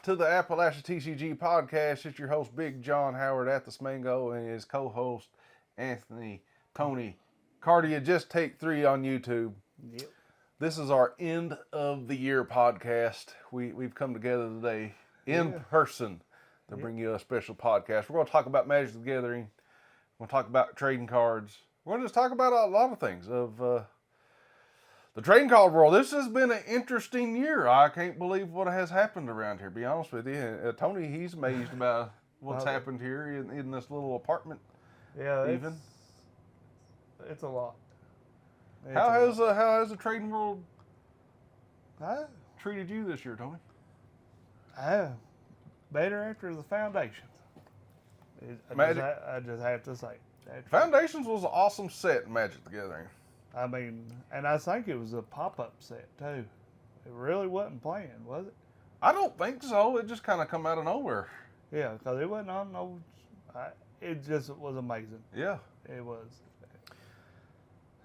to the AppalachiaTCG podcast. It's your host, Big John Howard at the Smango, and his co-host, Anthony Tony Cardia. Just Take 3 on YouTube. Yep. This is our end of the year podcast. We've come together today in person to bring you a special podcast. We're going to talk about Magic the Gathering. We're going to talk about trading cards. We're going to just talk about a lot of things of the trading card world. This has been an interesting year. I can't believe what has happened around here, to be honest with you. Tony, he's amazed about what's happened here in this little apartment. Yeah, even. It's a lot. How has the trading world treated you this year, Tony? Better after the Foundations. I just have to say. Foundations was an awesome set in Magic the Gathering. I mean, and I think it was a pop-up set, too. It really wasn't planned, was it? I don't think so. It just kind of come out of nowhere. Yeah, because it wasn't on no... It just was amazing. Yeah. It was.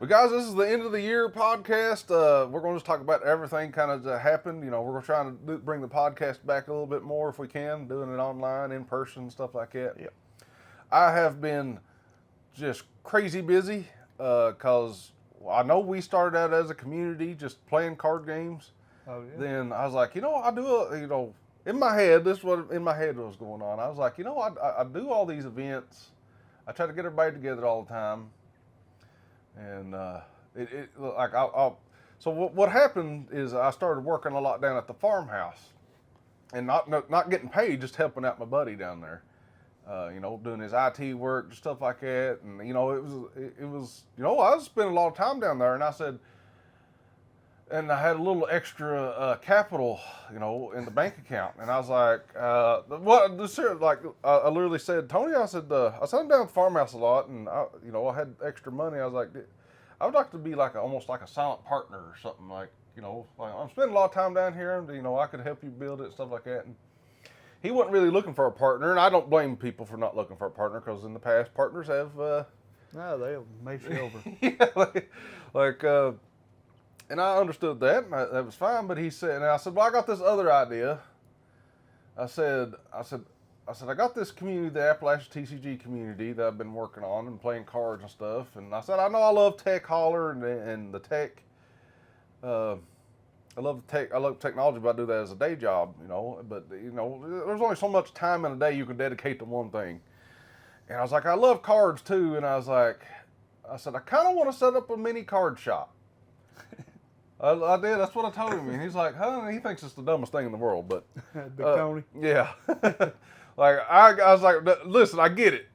But guys, this is the end of the year podcast. We're going to just talk about everything kind of that happened. You know, we're going to try to bring the podcast back a little bit more if we can, doing it online, in person, stuff like that. Yep. I have been just crazy busy because I know we started out as a community just playing card games. Oh, yeah. Then I was like, in my head, this is what in my head was going on. I was like, I do all these events. I try to get everybody together all the time. And so what happened is I started working a lot down at the farmhouse, and not getting paid, just helping out my buddy down there, doing his IT work, stuff like that. And it was I was spending a lot of time down there, and I said, and I had a little extra capital, in the bank account, and I was like, I literally said, Tony, I said I'm down at the farmhouse a lot, and I had extra money. I was like, I would like to be almost like a silent partner or something, like I'm spending a lot of time down here, and I could help you build it, stuff like that. And he wasn't really looking for a partner, and I don't blame people for not looking for a partner, because in the past partners have no, they'll make you over. Yeah, and I understood that, and that was fine. But he said, and I said, well, I got this other idea. I said, I got this community, the AppalachiaTCG community, that I've been working on and playing cards and stuff. And I said, I know I love Tech Holler and the tech. I love technology, but I do that as a day job, But there's only so much time in a day you can dedicate to one thing. And I was like, I love cards too. And I said, I kind of want to set up a mini card shop. I did. That's what I told him. And he's like, huh? He thinks it's the dumbest thing in the world. But Tony. Yeah. I was like, listen, I get it.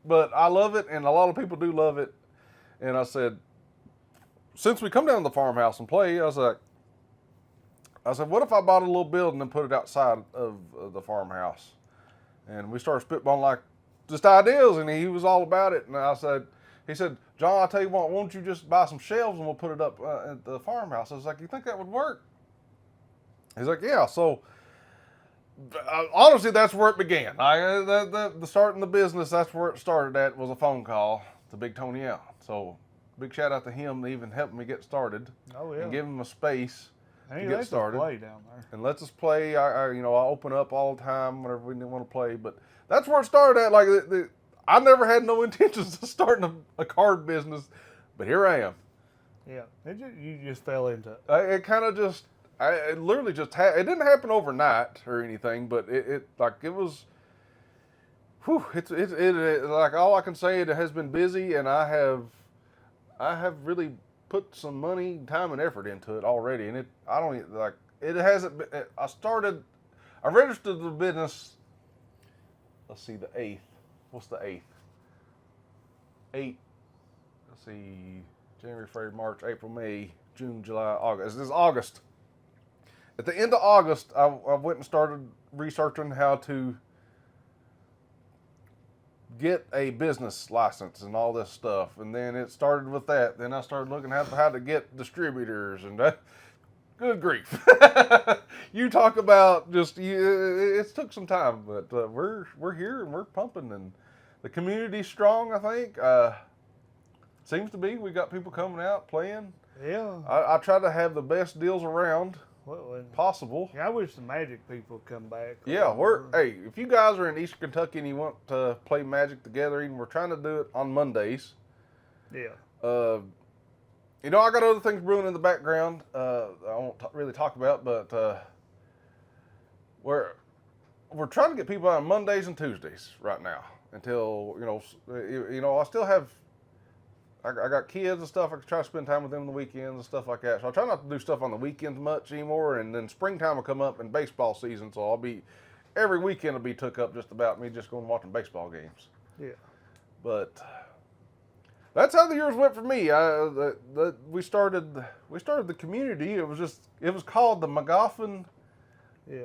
But I love it, and a lot of people do love it. And I said, since we come down to the farmhouse and play, I said, what if I bought a little building and put it outside of the farmhouse? And we started spitballing just ideas, and he was all about it. And he said, John, I'll tell you what, why don't you just buy some shelves and we'll put it up at the farmhouse? I was like, you think that would work? He's like, yeah. So, honestly, that's where it began. The starting the business, that's where it started at, was a phone call to Big Tony out. So, big shout out to him even helping me get started. Oh, yeah. And give him a space to get started. Play down there. And lets us play. I open up all the time whenever we want to play. But that's where it started at. I never had no intentions of starting a card business, but here I am. Yeah, you just fell into it. It kind of just, it literally just it didn't happen overnight or anything, but it was, it's like all I can say, it has been busy, and I have really put some money, time, and effort into it already, and it hasn't been, I registered the business, let's see, the 8th. What's the 8th? 8. Let's see. January, February, March, April, May, June, July, August. This is August. At the end of August, I went and started researching how to get a business license and all this stuff. And then it started with that. Then I started looking at how to get distributors and that. Good grief. You talk about it took some time, but we're here and we're pumping, and the community's strong, I think. Seems to be. We got people coming out, playing. Yeah. I try to have the best deals around. Well, possible. yeah, I wish the Magic people would come back. Yeah, hey, if you guys are in Eastern Kentucky and you want to play Magic the Gathering, we're trying to do it on Mondays. Yeah. I got other things brewing in the background. I won't really talk about, but we're trying to get people on Mondays and Tuesdays right now until I still have. I got kids and stuff. I try to spend time with them on the weekends and stuff like that. So I try not to do stuff on the weekends much anymore. And then springtime will come up and baseball season. So every weekend will be took up just about me just going and watching baseball games. Yeah. But that's how the years went for me. We started the community. It was called the McGoffin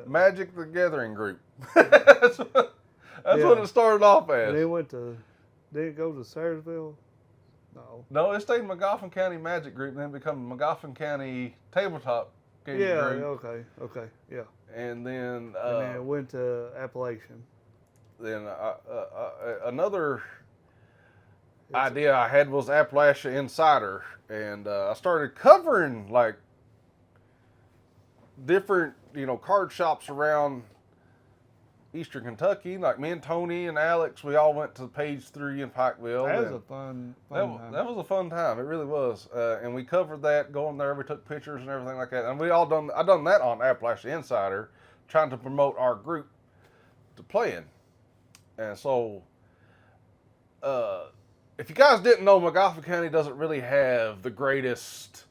Magic the Gathering Group. That's what it started off as. And did it go to Sayersville? No, it stayed in McGoffin County Magic Group, and then become McGoffin County Tabletop Gaming Group. Okay, yeah. And then it went to Appalachian. Then another idea I had was Appalachia Insider, and I started covering like different card shops around Eastern Kentucky. Like me and Tony and Alex, we all went to Page 3 in Pikeville. That was a fun time. That was a fun time. It really was. And we covered that, going there. We took pictures and everything like that. And I done that on Appalachia Insider, trying to promote our group to playing. And so, if you guys didn't know, McGoffin County doesn't really have the greatest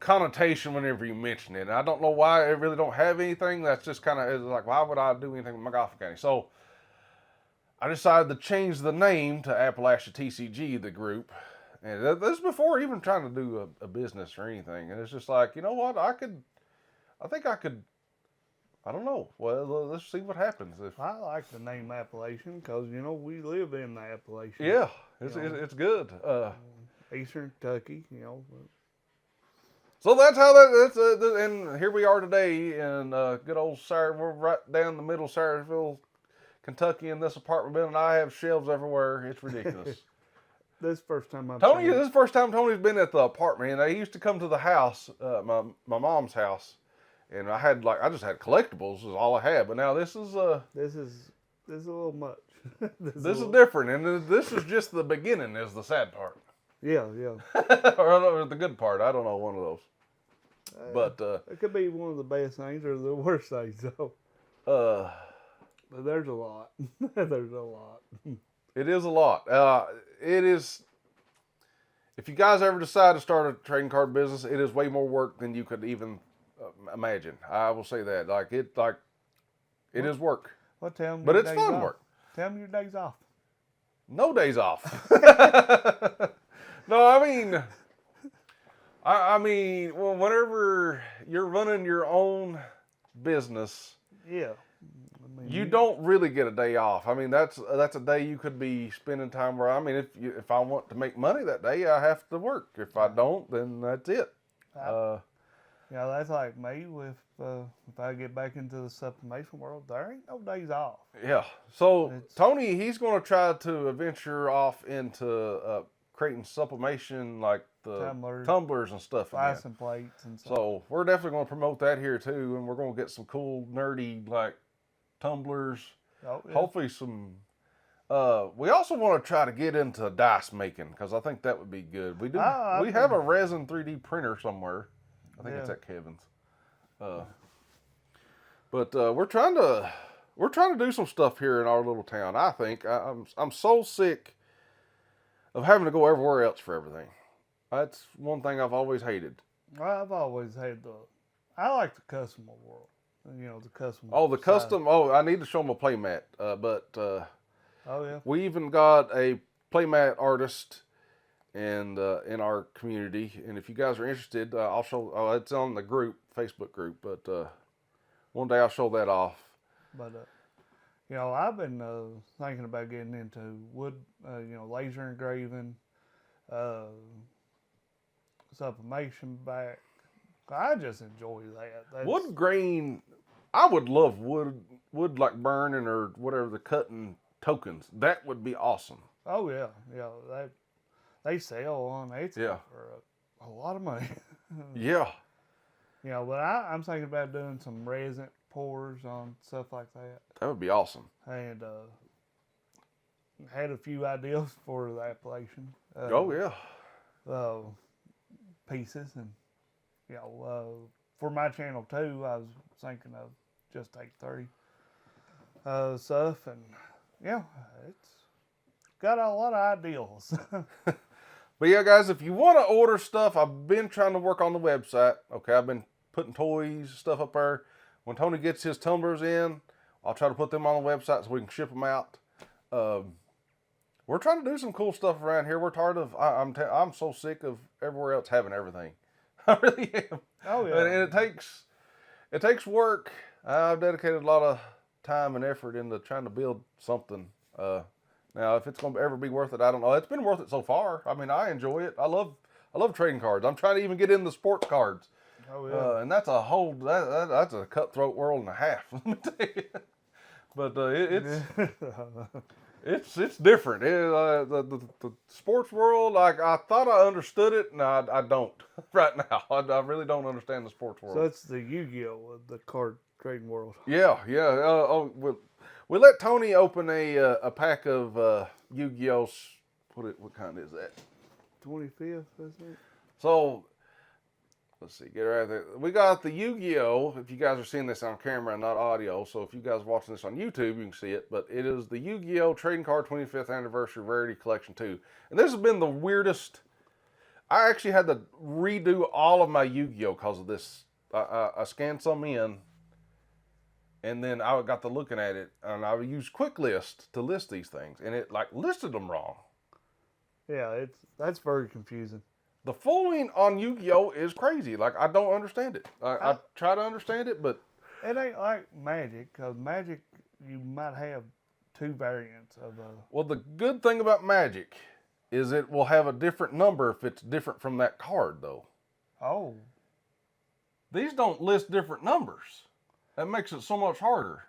connotation whenever you mention it. And I don't know why it really don't have anything. That's just kind of like, why would I do anything with McGoffin County? So I decided to change the name to AppalachiaTCG, the group. And this is before even trying to do a business or anything. And it's just like, you know what? I don't know. Well, let's see what happens. I like the name Appalachian because, we live in the Appalachian. Yeah, it's good. Eastern Kentucky, So that's how and here we are today in good old we're right down the middle of Sayersville, Kentucky, in this apartment building. I have shelves everywhere. It's ridiculous. This is the first time this is the first time Tony's been at the apartment. And he used to come to the house, my mom's house, and I just had collectibles is all I had. But now this is a little much. this is different, and this is just the beginning. Is the sad part. Yeah. or the good part. I don't know, one of those. But it could be one of the best things or the worst things, though. But there's a lot. There's a lot. It is a lot. It is. If you guys ever decide to start a trading card business, it is way more work than you could even imagine. I will say that. It is work. Well, tell me. But it's fun work. Tell me your days off. No days off. No, I mean, well, whenever you're running your own business, you don't really get a day off. I mean, that's a day you could be spending time where, if I want to make money that day, I have to work. If I don't, then that's it. That's like me if I get back into the sublimation world, there ain't no days off. Yeah. So Tony, he's going to try to venture off into creating sublimation, like the tumblers and stuff. License plates and stuff. So we're definitely going to promote that here too, and we're going to get some cool, nerdy, like tumblers. Oh, yeah. Hopefully some. We also want to try to get into dice making, because I think that would be good. We have a resin 3D printer somewhere. I think it's at Kevin's. But we're trying to do some stuff here in our little town. I think I'm so sick of having to go everywhere else for everything. That's one thing I've always hated. I've always hated I like the custom world. The custom. Oh, the custom. Oh, I need to show them a playmat. Oh yeah. We even got a playmat artist in our community, and if you guys are interested, I'll show. Oh, it's on the Facebook group. But one day I'll show that off. But I've been thinking about getting into wood, laser engraving, sublimation back. I just enjoy that. Wood grain, I would love wood like burning or whatever, the cutting tokens. That would be awesome. Oh yeah. They sell on Etsy for a lot of money. Yeah. You know, but I'm thinking about doing some resin pours on stuff like that. That would be awesome. And had a few ideas for the Appalachian. Oh yeah. Pieces, and you know, for my channel too, I was thinking of just take 30 stuff, and yeah, it's got a lot of ideals. But yeah, guys, if you want to order stuff, I've been trying to work on the website. Okay, I've been putting toys, stuff up there. When Tony gets his tumblers in, I'll try to put them on the website so we can ship them out. We're trying to do some cool stuff around here. We're tired of, I'm so sick of everywhere else having everything. I really am. Oh yeah. And it takes work. I've dedicated a lot of time and effort into trying to build something. Now, if it's going to ever be worth it, I don't know. It's been worth it so far. I mean, I enjoy it. I love trading cards. I'm trying to even get into sports cards. Oh yeah. And that's a whole that's a cutthroat world and a half. Let me tell you. But it's different. The sports world, like I thought I understood it, and I don't right now. I really don't understand the sports world. So it's the Yu-Gi-Oh of the card trading world. Yeah. We let Tony open a pack of Yu-Gi-Ohs. What kind is that? 25th, isn't it? So let's see, get right there. We got the Yu-Gi-Oh! If you guys are seeing this on camera and not audio, so if you guys are watching this on YouTube, you can see it. But it is the Yu-Gi-Oh! Trading Card 25th Anniversary Rarity Collection 2. And this has been the weirdest. I actually had to redo all of my Yu-Gi-Oh! Because of this. I scanned some in, and then I got to looking at it, and I used Quick List to list these things, and it like listed them wrong. Yeah, that's very confusing. The foiling on Yu-Gi-Oh! Is crazy. Like, I don't understand it. I try to understand it, but it ain't like Magic, because Magic, you might have two variants of Well, the good thing about Magic is it will have a different number if it's different from that card, though. Oh. These don't list different numbers. That makes it so much harder.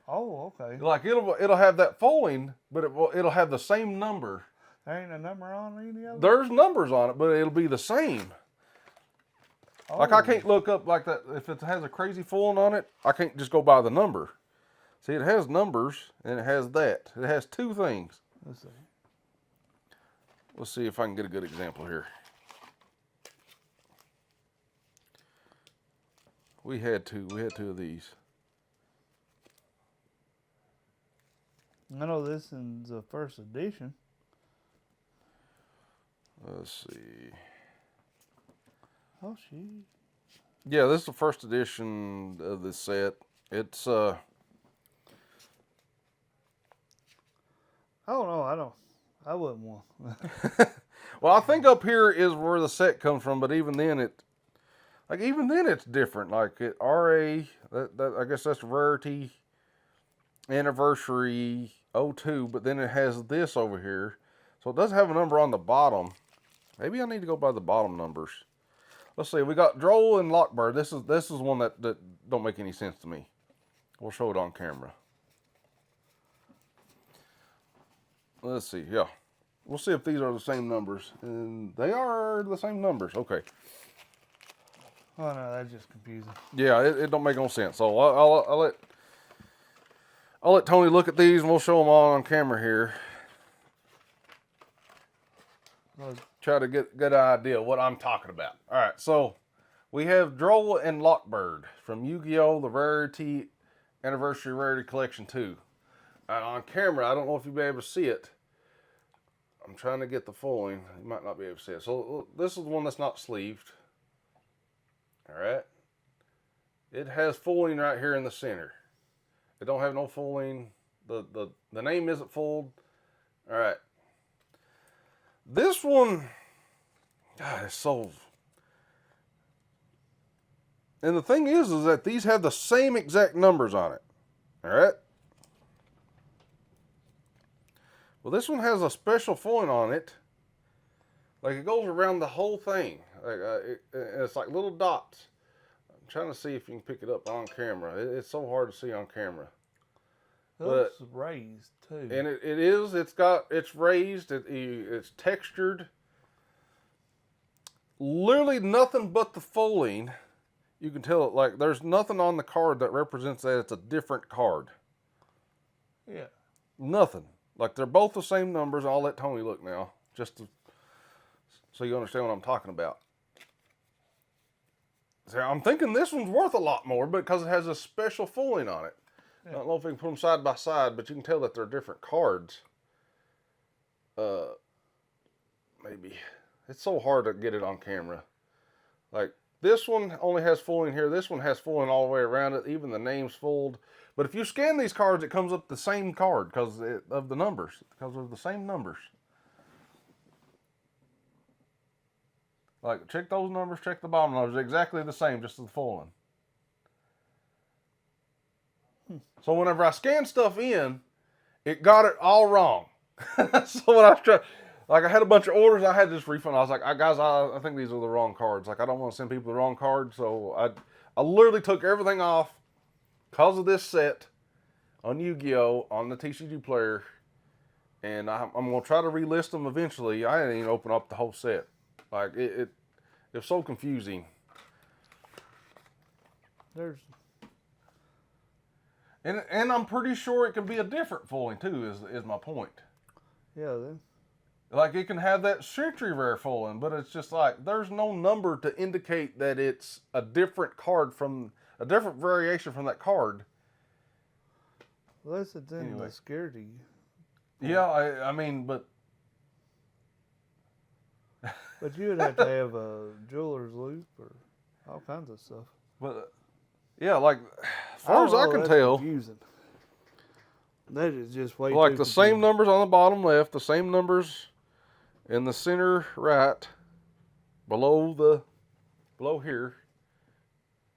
Oh, okay. Like, it'll have that foiling, but it'll have the same number. There ain't a number on any of them? There's numbers on it, but it'll be the same. Oh. Like, I can't look up like that. If it has a crazy foiling on it, I can't just go by the number. See, it has numbers, and it has that. It has two things. Let's see if I can get a good example here. We had two of these. I know this is the first edition. Let's see. Oh, she. Yeah, this is the first edition of this set. It's Oh no, I wouldn't want. Well, I think up here is where the set comes from, but even then it's different. Like it RA, that I guess that's Rarity Anniversary 02, but then it has this over here. So it does have a number on the bottom. Maybe I need to go by the bottom numbers. Let's see. We got Droll and Lockbird. This is one that don't make any sense to me. We'll show it on camera. Let's see. Yeah. We'll see if these are the same numbers. And they are the same numbers. Okay. Oh no, that's just confusing. Yeah, it don't make no sense. So I'll let Tony look at these and we'll show them all on camera here. Try to get a good idea of what I'm talking about. All right, so we have Droll and Lockbird from Yu-Gi-Oh! The Rarity Anniversary Rarity Collection 2. On camera, I don't know if you'll be able to see it. I'm trying to get the foiling. You might not be able to see it. So this is the one that's not sleeved. All right. It has foiling right here in the center. It don't have no foiling. The name isn't foiled. All right. This one, God, it's so. And the thing is that these have the same exact numbers on it. All right. Well, this one has a special foiling on it. Like it goes around the whole thing. Like it's like little dots. I'm trying to see if you can pick it up on camera. It's so hard to see on camera. It's raised too. And it is. It's raised. It's textured. Literally nothing but the foiling you can tell it, like, there's nothing on the card that represents that it's a different card. Yeah. Nothing. Like, they're both the same numbers. I'll let Tony look now, so you understand what I'm talking about. So I'm thinking this one's worth a lot more because it has a special foiling on it. Yeah. I don't know if we can put them side by side, but you can tell that they're different cards. Maybe. It's so hard to get it on camera. Like, this one only has foiling here. This one has foiling all the way around it. Even the name's foiled. But if you scan these cards, it comes up the same card because of the numbers. Because of the same numbers. Like, check those numbers, check the bottom numbers. Exactly the same, just the foiling. So whenever I scan stuff in, it got it all wrong. So when I was trying, like, I had a bunch of orders, I had this refund. I was like, guys, I think these are the wrong cards. Like, I don't want to send people the wrong cards. So I literally took everything off because of this set on Yu-Gi-Oh! On the TCG player. And I'm going to try to relist them eventually. I didn't even open up the whole set. Like, it's so confusing. And I'm pretty sure it can be a different foiling too, is my point. Yeah, then. Like, it can have that century rare foiling, but it's just like, there's no number to indicate that it's a different card from, a different variation from that card. Unless it's in the security. Yeah, I mean, but... But you would have to have a jeweler's loop or all kinds of stuff. But, yeah, like, as far as I can tell... Confusing. That is just way like too the confusing. same numbers on the bottom left, the same numbers in the center right, below here,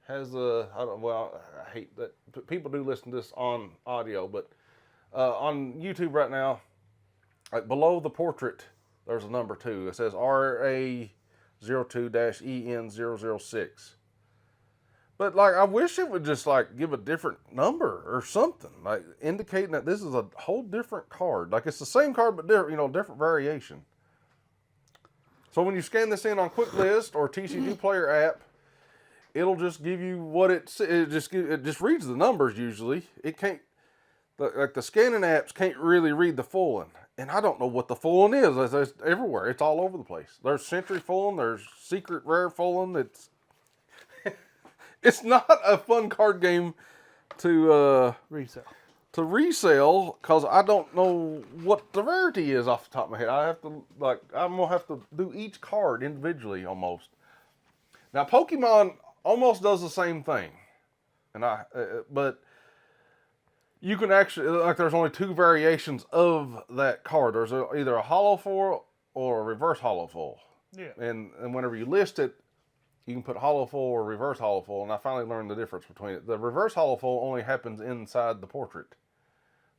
has a, I hate that people do listen to this on audio, but on YouTube right now, like below the portrait, there's a number 2. It says RA02-EN006. But, like, I wish it would just, like, give a different number or something, like, indicating that this is a whole different card. Like, it's the same card, but different, different variation. So when you scan this in on Quick List or TCG Player app, it'll just give you what it just reads the numbers usually. It can't, like, the scanning apps can't really read the foiling. And I don't know what the foiling is. It's everywhere. It's all over the place. There's century foiling. There's secret rare foiling. It's not a fun card game to resell because I don't know what the rarity is off the top of my head. I'm gonna have to do each card individually almost. Now Pokemon almost does the same thing, but you can actually, like, there's only 2 variations of that card. There's either a hollow foil or a reverse hollow foil. Yeah. And whenever you list it, you can put hollow foil or reverse hollow foil, and I finally learned the difference between it. The reverse hollow foil only happens inside the portrait.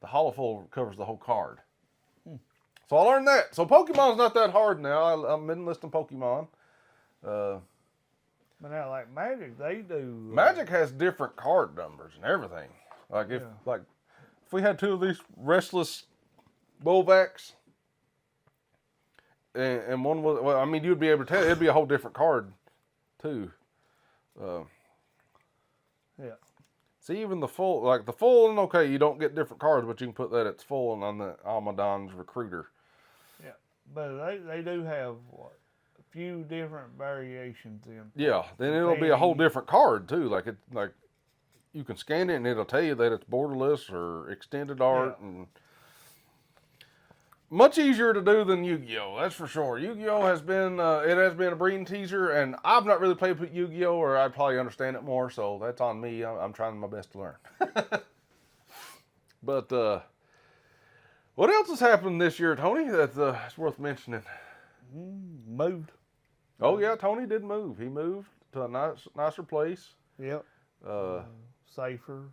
The hollow foil covers the whole card. So I learned that. So Pokemon's not that hard now. I've been listing Pokemon. But now, like Magic, they do... Magic has different card numbers and everything. Like, if we had 2 of these restless Volvax, and one was, well, I mean, you'd be able to tell it'd be a whole different card too. Yeah. See, even the full, like the full, okay, you don't get different cards, but you can put that it's full on the Almadon's Recruiter. Yeah, but they do have a few different variations in. Yeah, then it'll be a whole different card too. Like you can scan it and it'll tell you that it's borderless or extended art and. Much easier to do than Yu-Gi-Oh! That's for sure. Yu-Gi-Oh! Has been a breeding teaser, and I've not really played with Yu-Gi-Oh! Or I'd probably understand it more, so that's on me. I'm trying my best to learn. But what else has happened this year, Tony? That's worth mentioning. Moved. Oh yeah, Tony did move. He moved to a nicer place. Yep. Safer.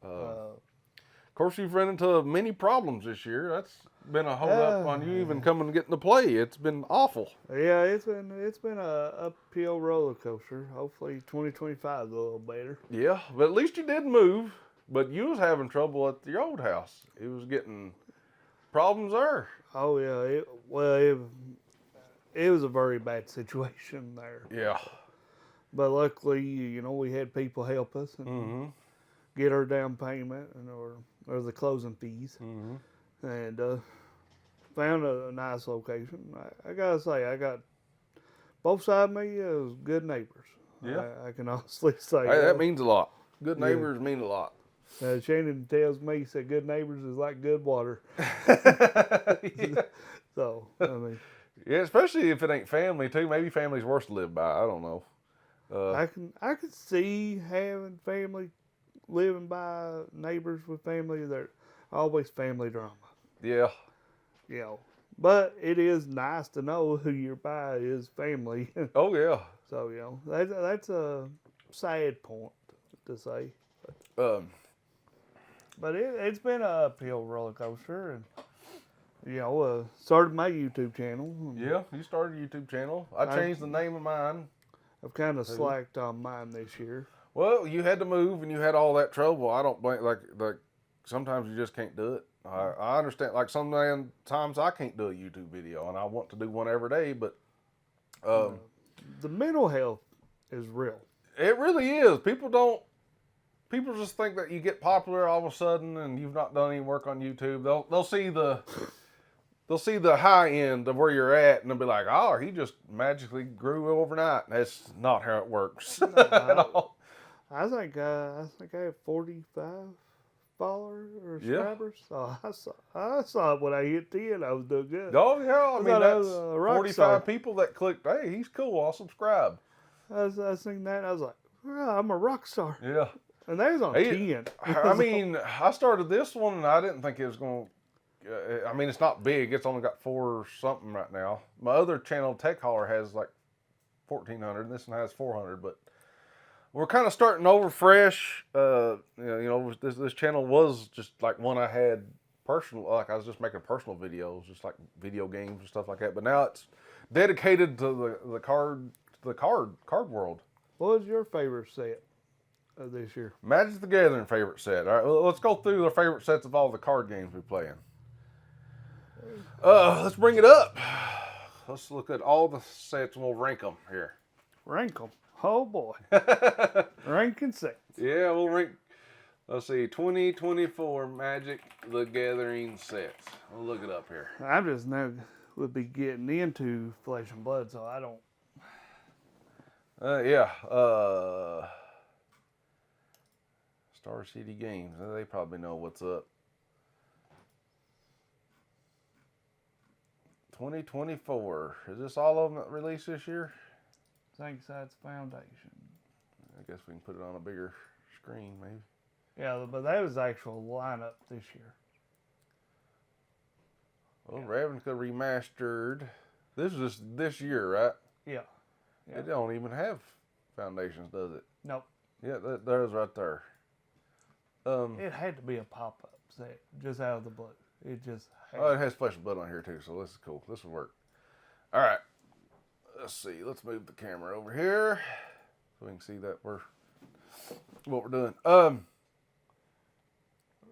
Of course, you've run into many problems this year. That's been a hold up on you even coming and getting to play. It's been awful. Yeah, it's been a uphill roller coaster. Hopefully 2025 is a little better. Yeah, but at least you did move. But you was having trouble at your old house. It was getting problems there. Oh yeah, it was a very bad situation there. Yeah. But luckily, you know, we had people help us and Mm-hmm. get our down payment and or the closing fees, Mm-hmm. and found a nice location. I gotta say, I got both sides of me as good neighbors. Yeah. I can honestly say Hey, that means a lot. Good Yeah. neighbors mean a lot. Shannon tells me, said good neighbors is like good water. Yeah. So I mean, Yeah, especially if it ain't family too. Maybe family's worse to live by. I don't know. I can see having family living by neighbors with family. They're always family drama. Yeah. You know, but it is nice to know who you're by is family. Oh yeah. So you know that's a sad point to say, Um. but it's been a uphill roller coaster, and you know started my YouTube channel. Yeah. You started a YouTube channel. I changed the name of mine. I've kind of slacked on mine this year. Well, you had to move and you had all that trouble. I don't blame like sometimes you just can't do it. I understand. Like sometimes I can't do a YouTube video and I want to do one every day, but The mental health is real. it really is. People just think that you get popular all of a sudden and you've not done any work on YouTube. They'll see the high end of where you're at and they'll be like, oh, he just magically grew overnight. That's not how it works at all. I think I have 45 followers or subscribers. So I saw it when I hit 10. I was doing good. Oh yeah, I mean thought I was that's a rock 45 star. people that clicked. Hey, he's cool. I'll subscribe. I seen that. I was like, well, I'm a rock star. Yeah. And they was on 10. I mean, I started this one and I didn't think it was going. I mean, it's not big. It's only got 4 something right now. My other channel, Tech Holler, has like 1,400. This one has 400, but we're kind of starting over fresh. You know, this channel was just like one I had personal. Like I was just making personal videos, just like video games and stuff like that. But now it's dedicated to the card world. What was your favorite set of this year? Magic the Gathering favorite set. All right, well, let's go through the favorite sets of all the card games we play in. Let's bring it up. Let's look at all the sets and we'll rank them here. Rank 'em. Oh boy. Ranking sets. Yeah, we'll rank. Let's see, 2024 Magic the Gathering sets. We'll look it up here. I just now would be getting into Flesh and Blood, so I don't. Yeah. Star City Games. They probably know what's up. 2024. Is this all of them that released this year? Think that's Foundation. I guess we can put it on a bigger screen, maybe. Yeah, but that was actual lineup this year. Well, Ravnica Remastered. This is just this year, right? Yeah. It don't even have Foundations, does it? Nope. Yeah, there's right there. It had to be a pop-up set, just out of the blue. It just had. Oh, it has Flesh and Blood on here too, so this is cool. This will work. All right. Let's see. Let's move the camera over here so we can see that what we're doing.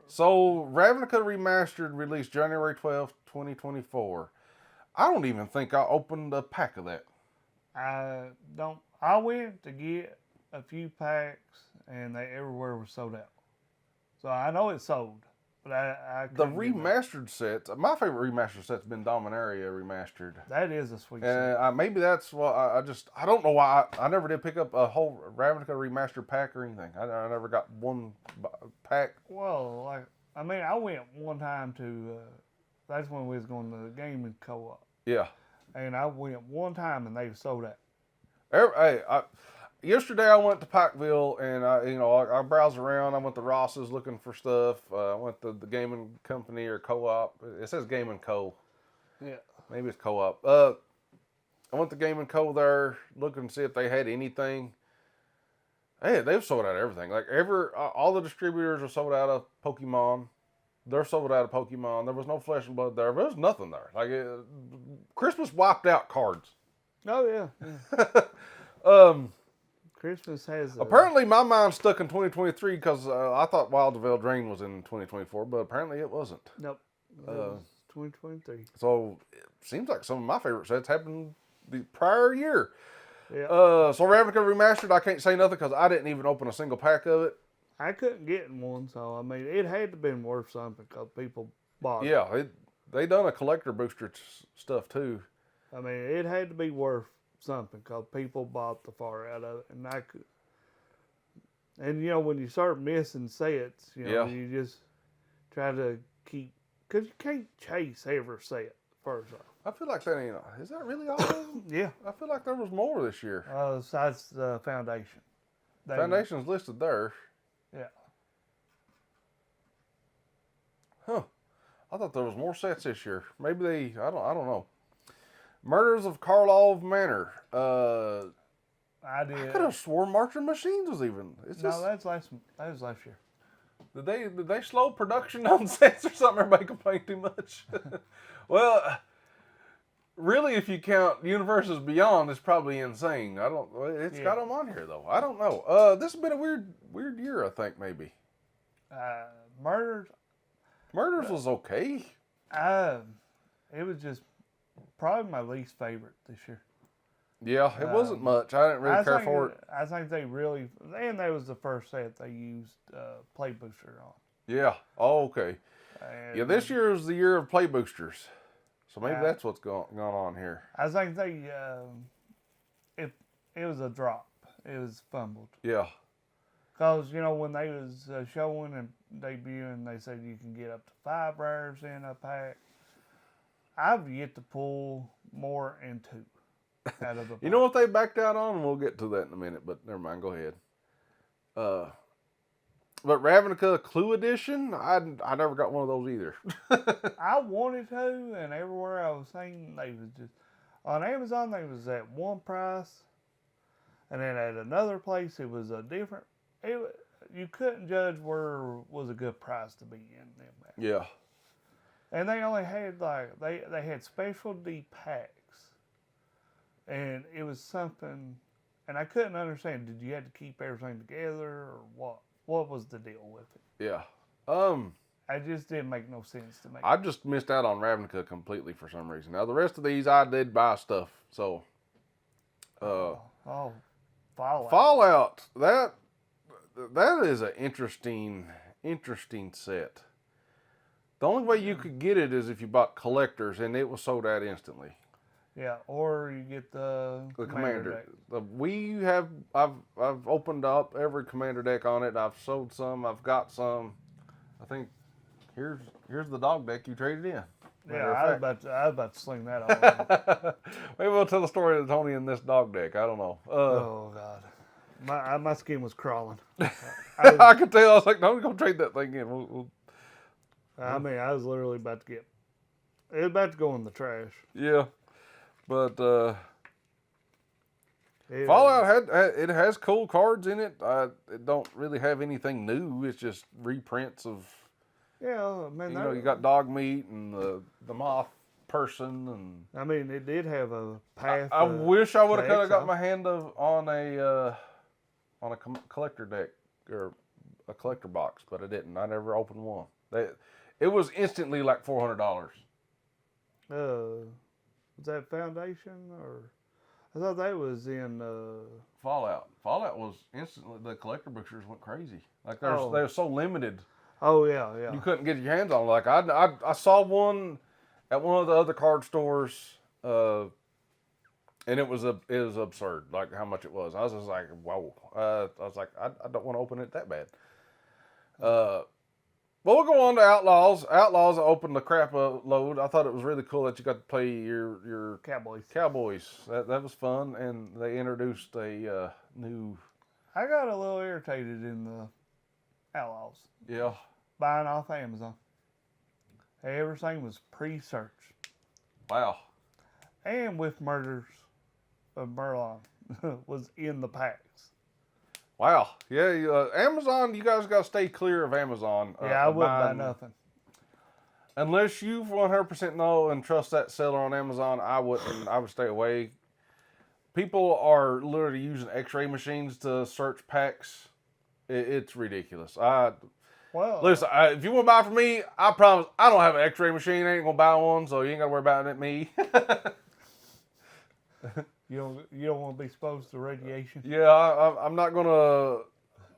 So Ravnica Remastered released January 12th, 2024. I don't even think I opened a pack of that. I went to get a few packs, and they everywhere was sold out. So I know it's sold, but I The couldn't get remastered sets, my favorite remastered set's been Dominaria Remastered. that is a sweet set. And maybe that's what I don't know why I never did pick up a whole Ravnica Remastered pack or anything. I never got one pack. Well, I went one time to. That's when we was going to the gaming co-op, Yeah. and I went one time and they sold out. Yesterday I went to Pikeville and I browsed around. I went to Ross's looking for stuff. I went to the gaming company or co-op. It says Gaming Co. Yeah. Maybe it's co-op. I went to Gaming Co. there looking to see if they had anything. Hey, they've sold out everything. Like all the distributors are sold out of Pokemon. They're sold out of Pokemon. There was no Flesh and Blood there. There was nothing there. Like Christmas wiped out cards. Oh yeah. Christmas has. Apparently, my mind's stuck in 2023 because I thought Wild of Eldraine was in 2024, but apparently it wasn't. Nope. It was 2023. So it seems like some of my favorite sets happened the prior year. Yeah. So Ravnica Remastered, I can't say nothing because I didn't even open a single pack of it. I couldn't get in one, so I mean, it had to been worth something because people bought it. Yeah, they done a collector booster stuff too. I mean, it had to be worth something because people bought the far out of it, and I could. And you know, when you start missing sets, you know, you just try to keep, because you can't chase every set. First off, I feel like that ain't. Is that really all of them? yeah. I feel like there was more this year. Besides the Foundation. Foundation's listed there. Yeah. Huh. I thought there was more sets this year. Maybe they. I don't know. Murders of Karlov Manor. I did. I could have sworn Marching Machines was even. No, that was last year. Did they slow production on sets or something? Everybody complain too much. Well, really, if you count Universes Beyond, it's probably insane. It's got them on here though. I don't know. This has been a weird year. I think maybe. Murders was okay. It was just probably my least favorite this year. Yeah, it wasn't much. I didn't really care for it. I think they really, and that was the first set they used Play Booster on. Yeah. Oh, okay. And yeah, this year is the year of Play Boosters, so maybe that's what's going on here. I think they, it was a drop. It was fumbled. Yeah. Because, you know, when they was showing and debuting, they said you can get up to 5 rares in a pack. I've yet to pull more than 2 out of the pack. You know what they backed out on? And we'll get to that in a minute, but never mind. Go ahead. But Ravnica Clue Edition, I never got one of those either. I wanted to, and everywhere I was seeing, they was just, on Amazon, they was at one price. And then at another place, it was a different, you couldn't judge where was a good price to be in them. Yeah. And they only had they had specialty packs. And it was something, and I couldn't understand, did you have to keep everything together or what? What was the deal with it? Yeah. It just didn't make no sense to me. I just missed out on Ravnica completely for some reason. Now the rest of these I did buy stuff. So Fallout. Fallout, that is an interesting set. The only way you could get it is if you bought collectors, and it was sold out instantly. Yeah, or you get the commander deck. I've opened up every commander deck on it. I've sold some. I've got some. I think here's the dog deck you traded in. Yeah, I was about to sling that all. Maybe we'll tell the story of Tony in this dog deck. I don't know. Oh God, my skin was crawling. I could tell. I was like, no, we're gonna trade that thing in. I mean, I was literally about to it was about to go in the trash. Yeah, but Fallout it has cool cards in it. It don't really have anything new. It's just reprints of. Yeah, man. You got dog meat and the moth person, and I mean, it did have a path. I wish I would have kind of got my hand on a collector deck or a collector box, but I didn't. I never opened one. It was instantly like $400. Was that Foundation or? I thought that was in Fallout. Fallout was instantly, the collector boosters went crazy. Like they were so limited. Oh yeah. You couldn't get your hands on. Like I saw one at one of the other card stores, and it was absurd. Like how much it was. I was just like, whoa. I was like, I don't want to open it that bad. But we'll go on to Outlaws. Outlaws opened the crap load. I thought it was really cool that you got to play your Cowboys. That was fun, and they introduced a new. I got a little irritated in the Outlaws. Yeah. Buying off Amazon. Everything was pre-searched. Wow. And with Murders of Merlin was in the packs. Wow. Yeah, Amazon, you guys got to stay clear of Amazon. Yeah, I wouldn't buy nothing. Unless you 100% know and trust that seller on Amazon, I wouldn't. I would stay away. People are literally using x-ray machines to search packs. It's ridiculous. Listen, if you want to buy from me, I promise I don't have an x-ray machine. I ain't going to buy one, so you ain't got to worry about it me. You don't want to be exposed to radiation. Yeah, I'm not gonna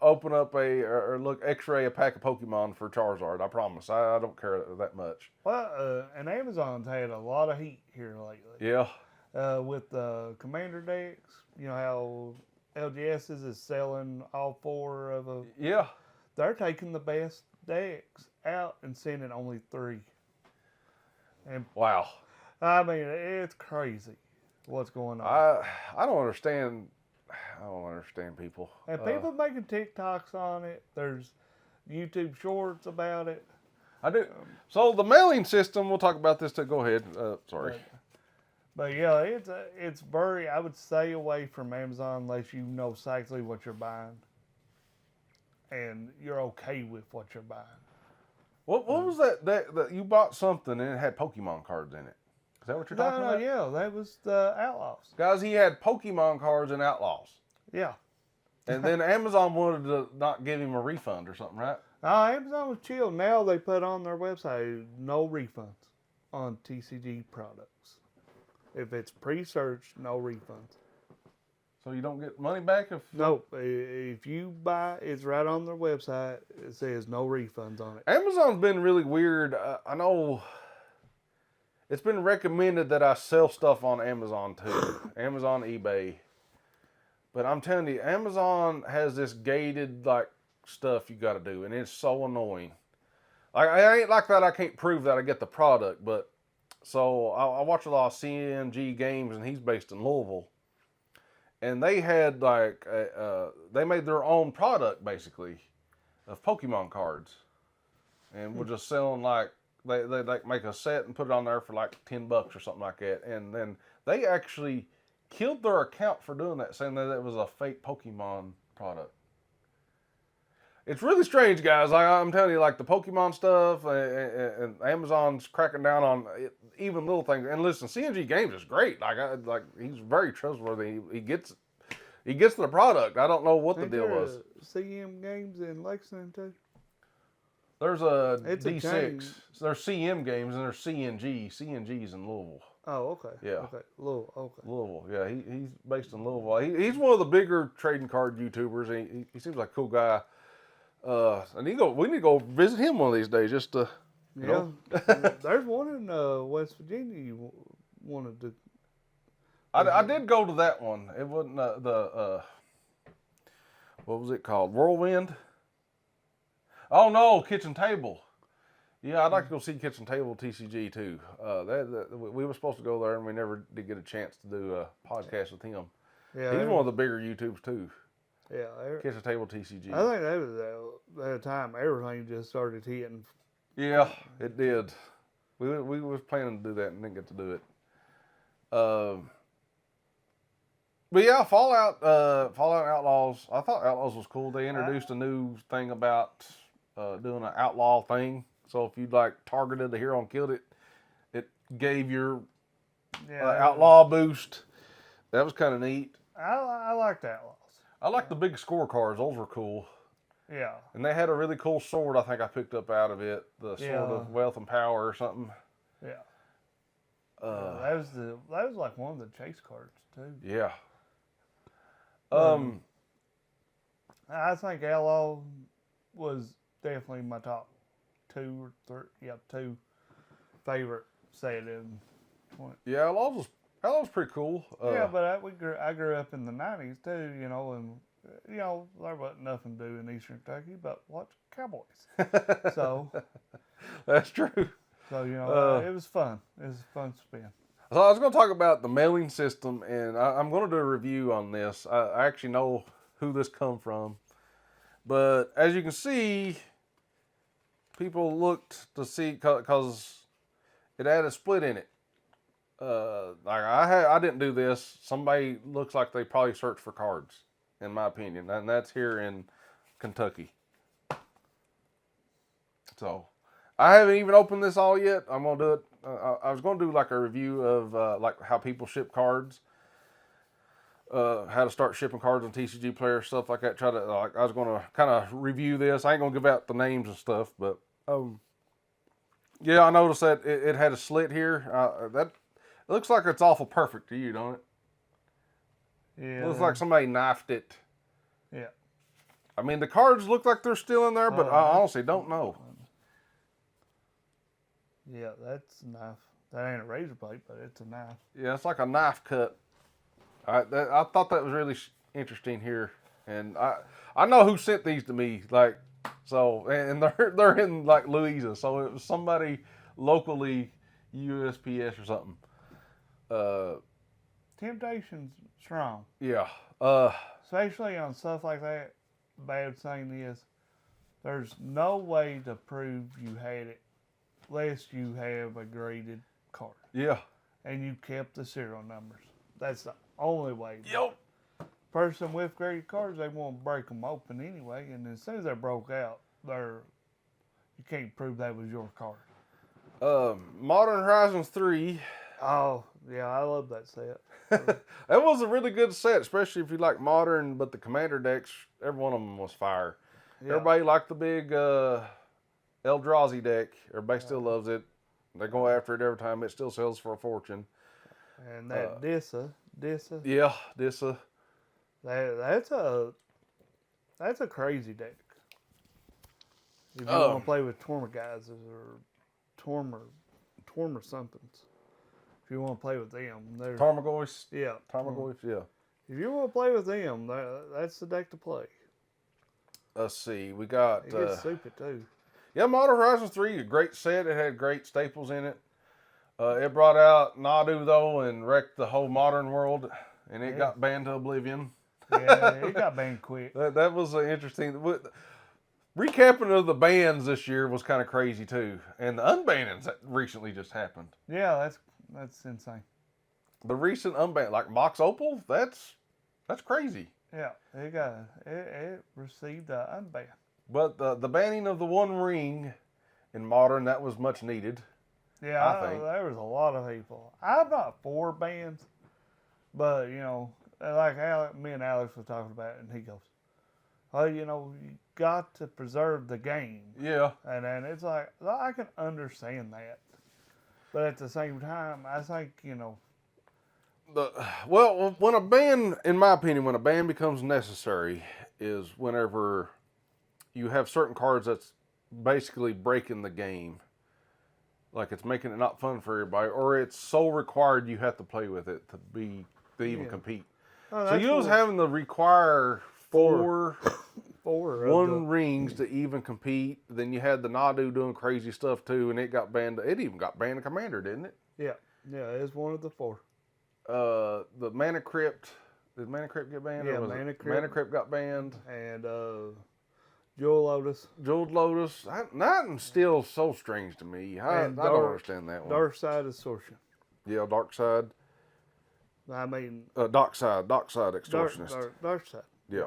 open up or look X-ray a pack of Pokemon for Charizard. I promise. I don't care that much. Well, and Amazon's had a lot of heat here lately. Yeah. With Commander decks, you know how LGS's is selling all 4 of a. Yeah. They're taking the best decks out and sending only 3. And Wow. I mean, it's crazy what's going on. I don't understand. I don't understand people. And people making TikToks on it. There's YouTube shorts about it. I do. So the mailing system. We'll talk about this too. Go ahead. Sorry. But yeah, it's very. I would stay away from Amazon unless you know exactly what you're buying, and you're okay with what you're buying. What was that you bought something and it had Pokemon cards in it? Is that what you're talking about? Yeah, that was the Outlaws. Guys, he had Pokemon cards and Outlaws. Yeah. And then Amazon wanted to not give him a refund or something, right? Amazon was chill. Now they put on their website no refunds on TCG products. If it's pre-searched, no refunds. So you don't get money back if... Nope. If you buy, it's right on their website. It says no refunds on it. Amazon's been really weird. I know it's been recommended that I sell stuff on Amazon too. Amazon, eBay. But I'm telling you, Amazon has this gated like stuff you got to do, and it's so annoying. Like, I ain't like that. I can't prove that I get the product, but so I watch a lot of CMG games, and he's based in Louisville, and they had like they made their own product basically of Pokemon cards, and we're just selling like they like make a set and put it on there for like $10 or something like that, and then they actually killed their account for doing that, saying that it was a fake Pokemon product. It's really strange, guys. I'm telling you, like the Pokemon stuff, and Amazon's cracking down on even little things. And listen, CMG Games is great. Like he's very trustworthy. He gets the product. I don't know what the deal was. CM Games in Lexington too. There's a It's a D6. chain. There's CM Games and there's CNG. CNG's in Louisville. Oh, okay. Yeah. Okay. Louisville. Okay. Louisville. Yeah, he's based in Louisville. He's one of the bigger trading card YouTubers. He seems like a cool guy. And we need to go visit him one of these days just to, you know. There's one in West Virginia you wanted to. I did go to that one. It wasn't what was it called? Whirlwind? Oh no, Kitchen Table. Yeah, I'd like to go see Kitchen Table TCG too. We were supposed to go there and we never did get a chance to do a podcast with him. Yeah, he's one of the bigger YouTubes too. Yeah, Kitchen Table TCG. I think that was that time everything just started hitting. Yeah, it did. We was planning to do that and didn't get to do it. But yeah, Fallout Outlaws. I thought Outlaws was cool. They introduced a new thing about doing an outlaw thing. So if you like targeted a hero and killed it, it gave your outlaw boost. That was kind of neat. I liked Outlaws. I like the big scorecards. Those were cool. Yeah. And they had a really cool sword I think I picked up out of it. The Sword of Wealth and Power or something. Yeah. That was like one of the chase cards too. Yeah. I think Outlaw was definitely my top 2 or 3. Yeah, 2 favorite set in. Yeah, Outlaws was pretty cool. Yeah, but I grew up in the 90s too, you know, and you know there wasn't nothing to do in Eastern Kentucky but watch Cowboys. So that's true. So you know it was fun. It was a fun spin. So I was going to talk about the mailing system, and I'm going to do a review on this. I actually know who this come from, but as you can see, people looked to see because it had a split in it. Like I didn't do this. Somebody looks like they probably searched for cards, in my opinion, and that's here in Kentucky. So I haven't even opened this all yet. I'm gonna do it. I was gonna do like a review of like how people ship cards, how to start shipping cards on TCG Player, stuff like that. I was gonna kind of review this. I ain't gonna give out the names and stuff, but yeah, I noticed that it had a slit here. That it looks like it's awful perfect to you, don't it? Yeah. Looks like somebody knifed it. Yeah. I mean, the cards look like they're still in there, but I honestly don't know. Yeah, that's a knife. That ain't a razor blade, but it's a knife. Yeah, it's like a knife cut. I thought that was really interesting here, and I know who sent these to me. Like, so, and they're in like Louisa, so it was somebody locally, USPS or something. Temptation's strong. Yeah. Especially on stuff like that. Bad thing is, there's no way to prove you had it unless you have a graded card. Yeah. And you kept the serial numbers. That's the only way. Yep. Person with graded cards, they want to break them open anyway, and as soon as they're broke out, you can't prove that was your card. Modern Horizons 3. Oh, yeah, I love that set. That was a really good set, especially if you like modern, but the commander decks, every one of them was fire. Yeah. Everybody liked the big Eldrazi deck. Everybody still loves it. They go after it every time. It still sells for a fortune. And that Dissa. Yeah, Dissa. That's a crazy deck. If you want to play with Tormagazes or Tormer somethings. If you want to play with them, Tarmogoyfs. Yeah. Tarmogoyfs, yeah. If you want to play with them, that's the deck to play. Let's see, we got. It gets stupid too. Yeah, Modern Horizons 3, a great set. It had great staples in it. It brought out Nadu though and wrecked the whole modern world, and it got banned to oblivion. Yeah, it got banned quick. That was an interesting. Recapping of the bans this year was kind of crazy too, and the unbannings that recently just happened. Yeah, that's insane. The recent unban, like Mox Opal, that's crazy. Yeah, it received an unban. But the banning of the One Ring in Modern, that was much needed. Yeah, I think there was a lot of people. I'm not for bans, but like me and Alex were talking about it, and he goes, "Oh, you got to preserve the game." Yeah. And then it's like, I can understand that, but at the same time, I think when a ban, in my opinion, when a ban becomes necessary, is whenever you have certain cards that's basically breaking the game. Like it's making it not fun for everybody, or it's so required you have to play with it to even compete. Oh, so you was having to require four One Rings to even compete. Then you had the Nadu doing crazy stuff too, and it got banned. It even got banned in Commander, didn't it? Yeah, it's one of the 4. The Mana Crypt. Did Mana Crypt get banned? Yeah, Mana Crypt got banned. And Jewel Lotus. Jeweled Lotus. That one's still so strange to me. I don't understand that one. Dark Side Extortion. Yeah, Dark Side. I mean... Dark Side Extortionist. Dark Side. Yeah.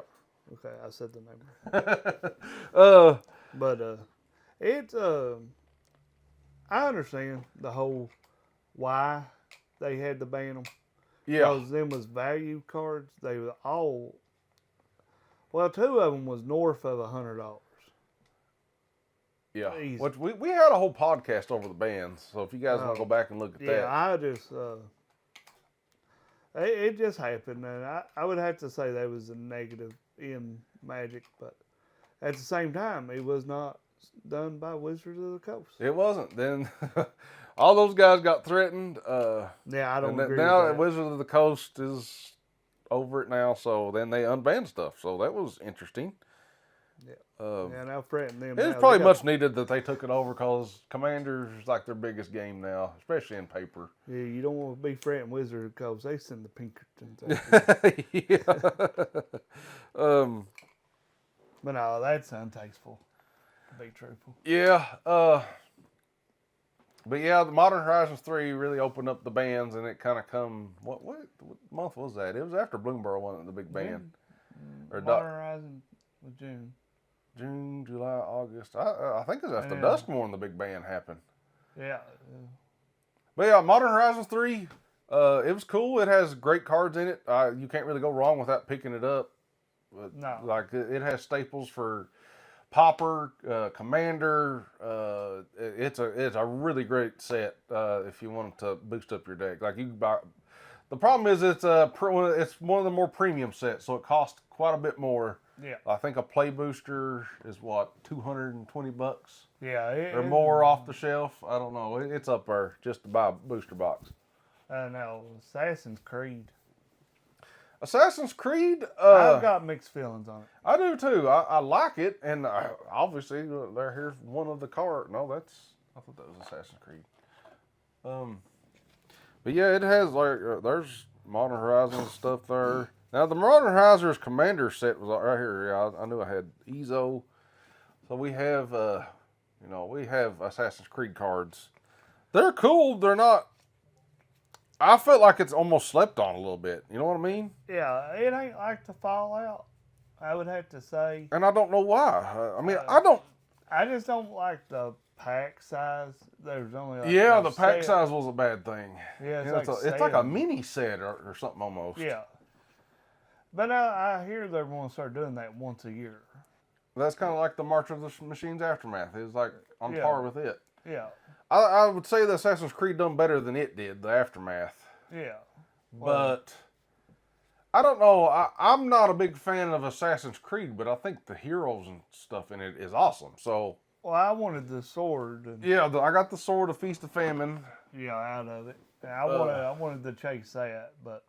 Okay, I said the name. But it's... I understand the whole why they had to ban them. Yeah. Because them was value cards. They were all... Well, 2 of them was north of $100. Yeah. Which we had a whole podcast over the bands, so if you guys want to go back and look at that. Yeah, I just... it just happened, and I would have to say that was a negative in Magic, but at the same time, it was not done by Wizards of the Coast. It wasn't. Then all those guys got threatened. Yeah, I don't agree now with that. Wizards of the Coast is over it now, so then they unbanned stuff. So that was interesting. Yeah, now threatening them. It was probably much needed that they took it over because Commander's like their biggest game now, especially in paper. Yeah, you don't want to be threatening Wizards of the Coast. They send the Pinkertons. Yeah. But no, that's untasteful, to be truthful. Yeah. But yeah, the Modern Horizons 3 really opened up the bans, and it kind of come. What month was that? It was after Bloomberg wasn't the big ban. Or Modern Horizons was June. June, July, August. I think it was after Duskmorn the big ban happened. Yeah. But yeah, Modern Horizons 3, it was cool. It has great cards in it. You can't really go wrong without picking it up. But no. Like it has staples for Popper, Commander. It's a really great set if you want to boost up your deck. Like you can buy The problem is it's it's one of the more premium sets, so it costs quite a bit more. Yeah. I think a play booster is what, $220 Yeah. or more off the shelf. I don't know. It's up there just to buy a booster box. Now, Assassin's Creed. Assassin's Creed. I've got mixed feelings on it. I do too. I like it, and obviously here's one of the card. No, I thought that was Assassin's Creed. But yeah, it has there's Modern Horizons stuff there. Now the Modern Horizons Commander set was right here. Yeah, I knew I had EZO. So we have we have Assassin's Creed cards. They're cool. They're not. I felt like it's almost slept on a little bit. You know what I mean? Yeah, it ain't like the Fallout, I would have to say. And I don't know why. I mean, I don't. I just don't like the pack size. There's only like Yeah, the pack size was a bad thing. Yeah, it's like a mini set or something almost. Yeah. But I hear they're going to start doing that once a year. That's kind of like the March of the Machines Aftermath. It's like on par with it. Yeah. I would say the Assassin's Creed done better than it did, the Aftermath. Yeah. But I don't know. I'm not a big fan of Assassin's Creed, but I think the heroes and stuff in it is awesome. So. Well, I wanted the sword. Yeah, I got the sword of Feast of Famine. Yeah, out of it. I wanted to chase that, but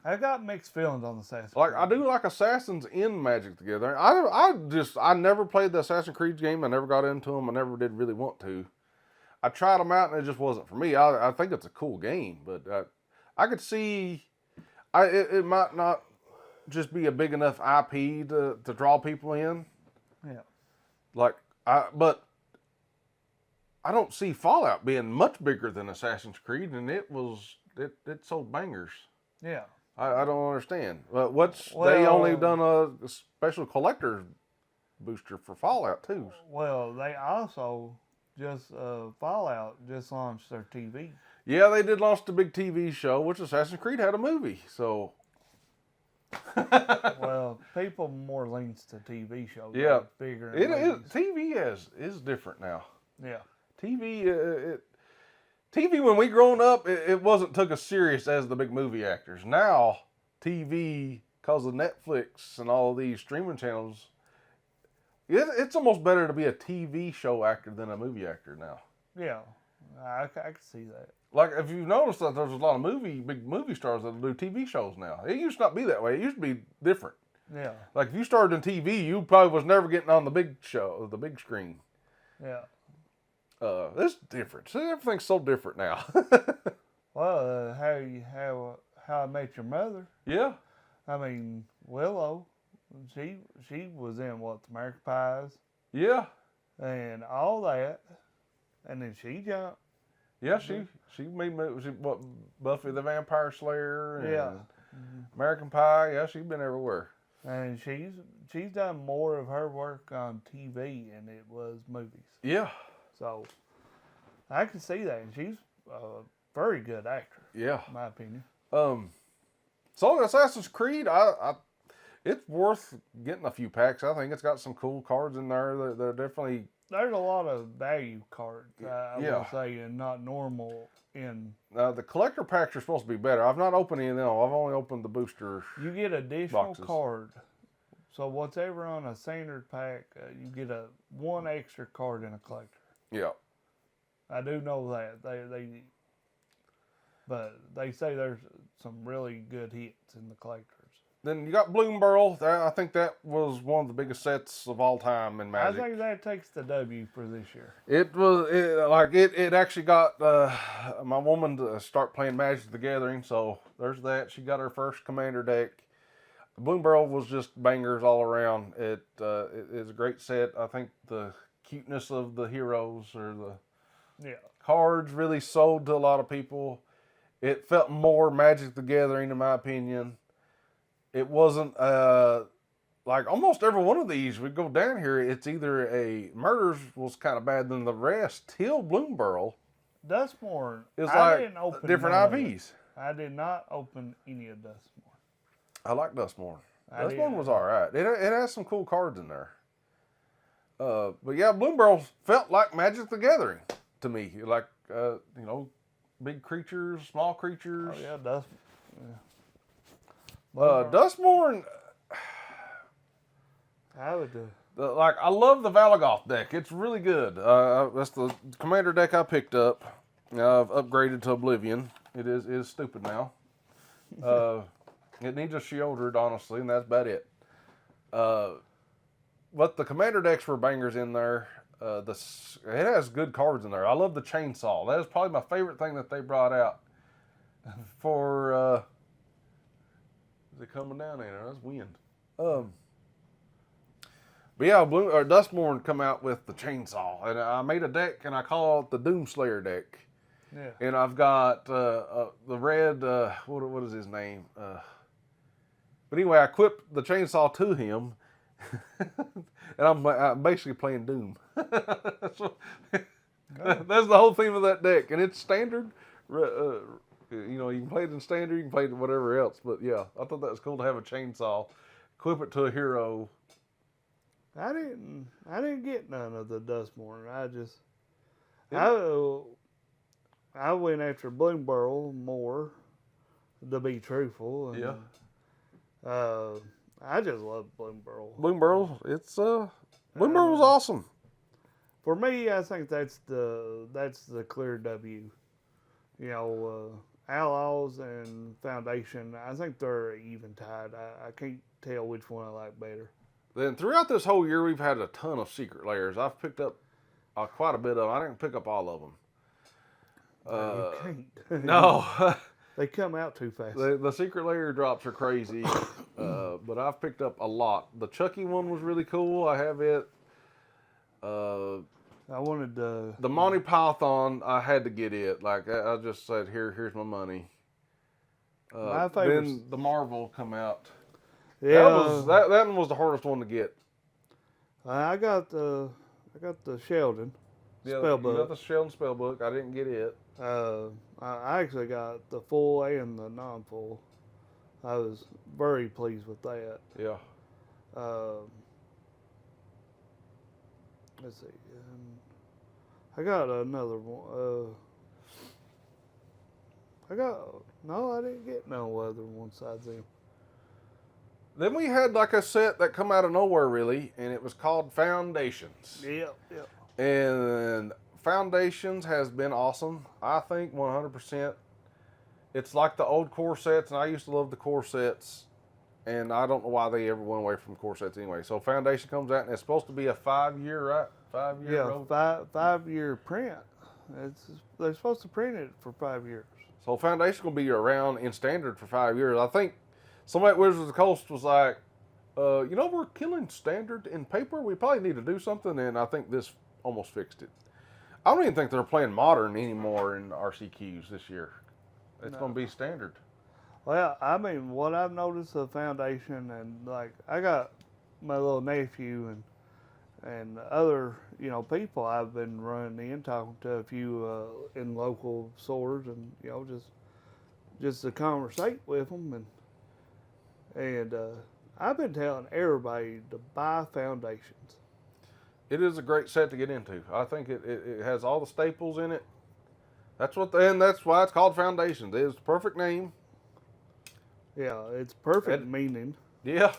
I got mixed feelings on the Assassin's Creed. I do like Assassins in Magic the Gathering. I never played the Assassin's Creed game. I never got into them. I never did really want to. I tried them out and it just wasn't for me. I think it's a cool game, but I could see it might not just be a big enough IP to draw people in. Yeah. But I don't see Fallout being much bigger than Assassin's Creed, and it sold bangers. Yeah. I don't understand. They only done a special collector booster for Fallout too. Well, they also Fallout just launched their TV. Yeah, they did launch the big TV show, which Assassin's Creed had a movie. So. Well, people more leans to TV shows. Yeah, bigger. TV is different now. Yeah. TV when we grown up, it wasn't took as serious as the big movie actors. Now, TV, because of Netflix and all of these streaming channels, it's almost better to be a TV show actor than a movie actor now. Yeah, I can see that. Like, if you've noticed that there's a lot of big movie stars that do TV shows now. It used to not be that way. It used to be different. Yeah. Like, if you started in TV, you probably was never getting on the big show, the big screen. Yeah. It's different. See, everything's so different now. Well, how I Met Your Mother. Yeah. I mean, Willow, she was in the American Pies. Yeah. And all that, and then she jumped. Yeah, she made Buffy the Vampire Slayer and American Pie. Yeah, she's been everywhere. And she's done more of her work on TV than it was movies. Yeah. So I can see that, and she's a very good actor. Yeah, in my opinion. So Assassin's Creed, it's worth getting a few packs. I think it's got some cool cards in there. They're definitely. There's a lot of value cards, I will say, and not normal in. The collector packs are supposed to be better. I've not opened any of them. I've only opened the booster. You get additional boxes. card. So whatever on a standard pack, you get one extra card in a collector. Yeah. I do know that. But they say there's some really good hits in the collectors. Then you got Bloom Burl. I think that was one of the biggest sets of all time in Magic. I think that takes the W for this year. It actually got my woman to start playing Magic the Gathering, so there's that. She got her first Commander deck. Bloom Burl was just bangers all around. It is a great set. I think the cuteness of the heroes or the cards really sold to a lot of people. It felt more Magic the Gathering in my opinion. It wasn't like almost every one of these we go down here. It's either a Murders was kind of bad than the rest till Bloom Burl. Dustmore. It's like different IPs. I did not open any of Dustmore. I like Dustmore. Dustmore was all right. It has some cool cards in there. But yeah, Bloom Burl felt like Magic the Gathering to me. Like big creatures, small creatures. Oh yeah, dust. Dustborn, I would. like I love the Valagoth deck. It's really good. That's the commander deck I picked up. I've upgraded to Oblivion. It is stupid now. It needs a shielded, honestly, and that's about it. But the commander decks were bangers in there. It has good cards in there. I love the chainsaw. That is probably my favorite thing that they brought out. For is it coming down there? That's wind. But yeah, Dustborn come out with the chainsaw, and I made a deck, and I call it the Doomslayer deck. Yeah. And I've got the red. What is his name? But anyway, I equipped the chainsaw to him, and I'm basically playing Doom. So, that's the whole theme of that deck, and it's standard. You can play it in standard, you can play it in whatever else. But yeah, I thought that was cool to have a chainsaw, equip it to a hero. I didn't get none of the Dustborn. I went after Bloomburrow more, to be truthful. And, Yeah. I just love Bloomburrow. Bloomburrow, Bloomburrow's awesome. For me, I think that's the clear W. Outlaws and Foundation, I think they're even tied. I can't tell which one I like better. Then throughout this whole year, we've had a ton of secret layers. I've picked up quite a bit of them. I didn't pick up all of them. You can't. No. They come out too fast. The secret layer drops are crazy, but I've picked up a lot. The Chucky one was really cool. I have it. I wanted the Monty Python. I had to get it. Like I just said, here's my money. My favorite. Then the Marvel come out. Yeah, that one was the hardest one to get. I got the Sheldon spellbook. You got the Sheldon spellbook. I didn't get it. I actually got the full and the non-full. I was very pleased with that. Yeah. Let's see. I got another one. I didn't get no other one besides them. Then we had like a set that come out of nowhere really, and it was called Foundations. Yep. And Foundations has been awesome. I think 100%. It's like the old core sets, and I used to love the core sets, and I don't know why they ever went away from core sets anyway. So Foundation comes out, and it's supposed to be a 5-year, right? 5-year. Yeah, 5-year print. They're supposed to print it for 5 years. So Foundation's gonna be around in standard for 5 years. I think somebody at Wizards of the Coast was like, we're killing standard in paper. We probably need to do something, and I think this almost fixed it. I don't even think they're playing modern anymore in RCQs this year. It's going to be standard. Well, I mean, what I've noticed of Foundation, and like I got my little nephew and other people I've been running in, talking to a few in local stores, and just to conversate with them, and I've been telling everybody to buy Foundations. It is a great set to get into. I think it has all the staples in it. That's why it's called Foundations. It is the perfect name. Yeah, it's perfect meaning. Yeah.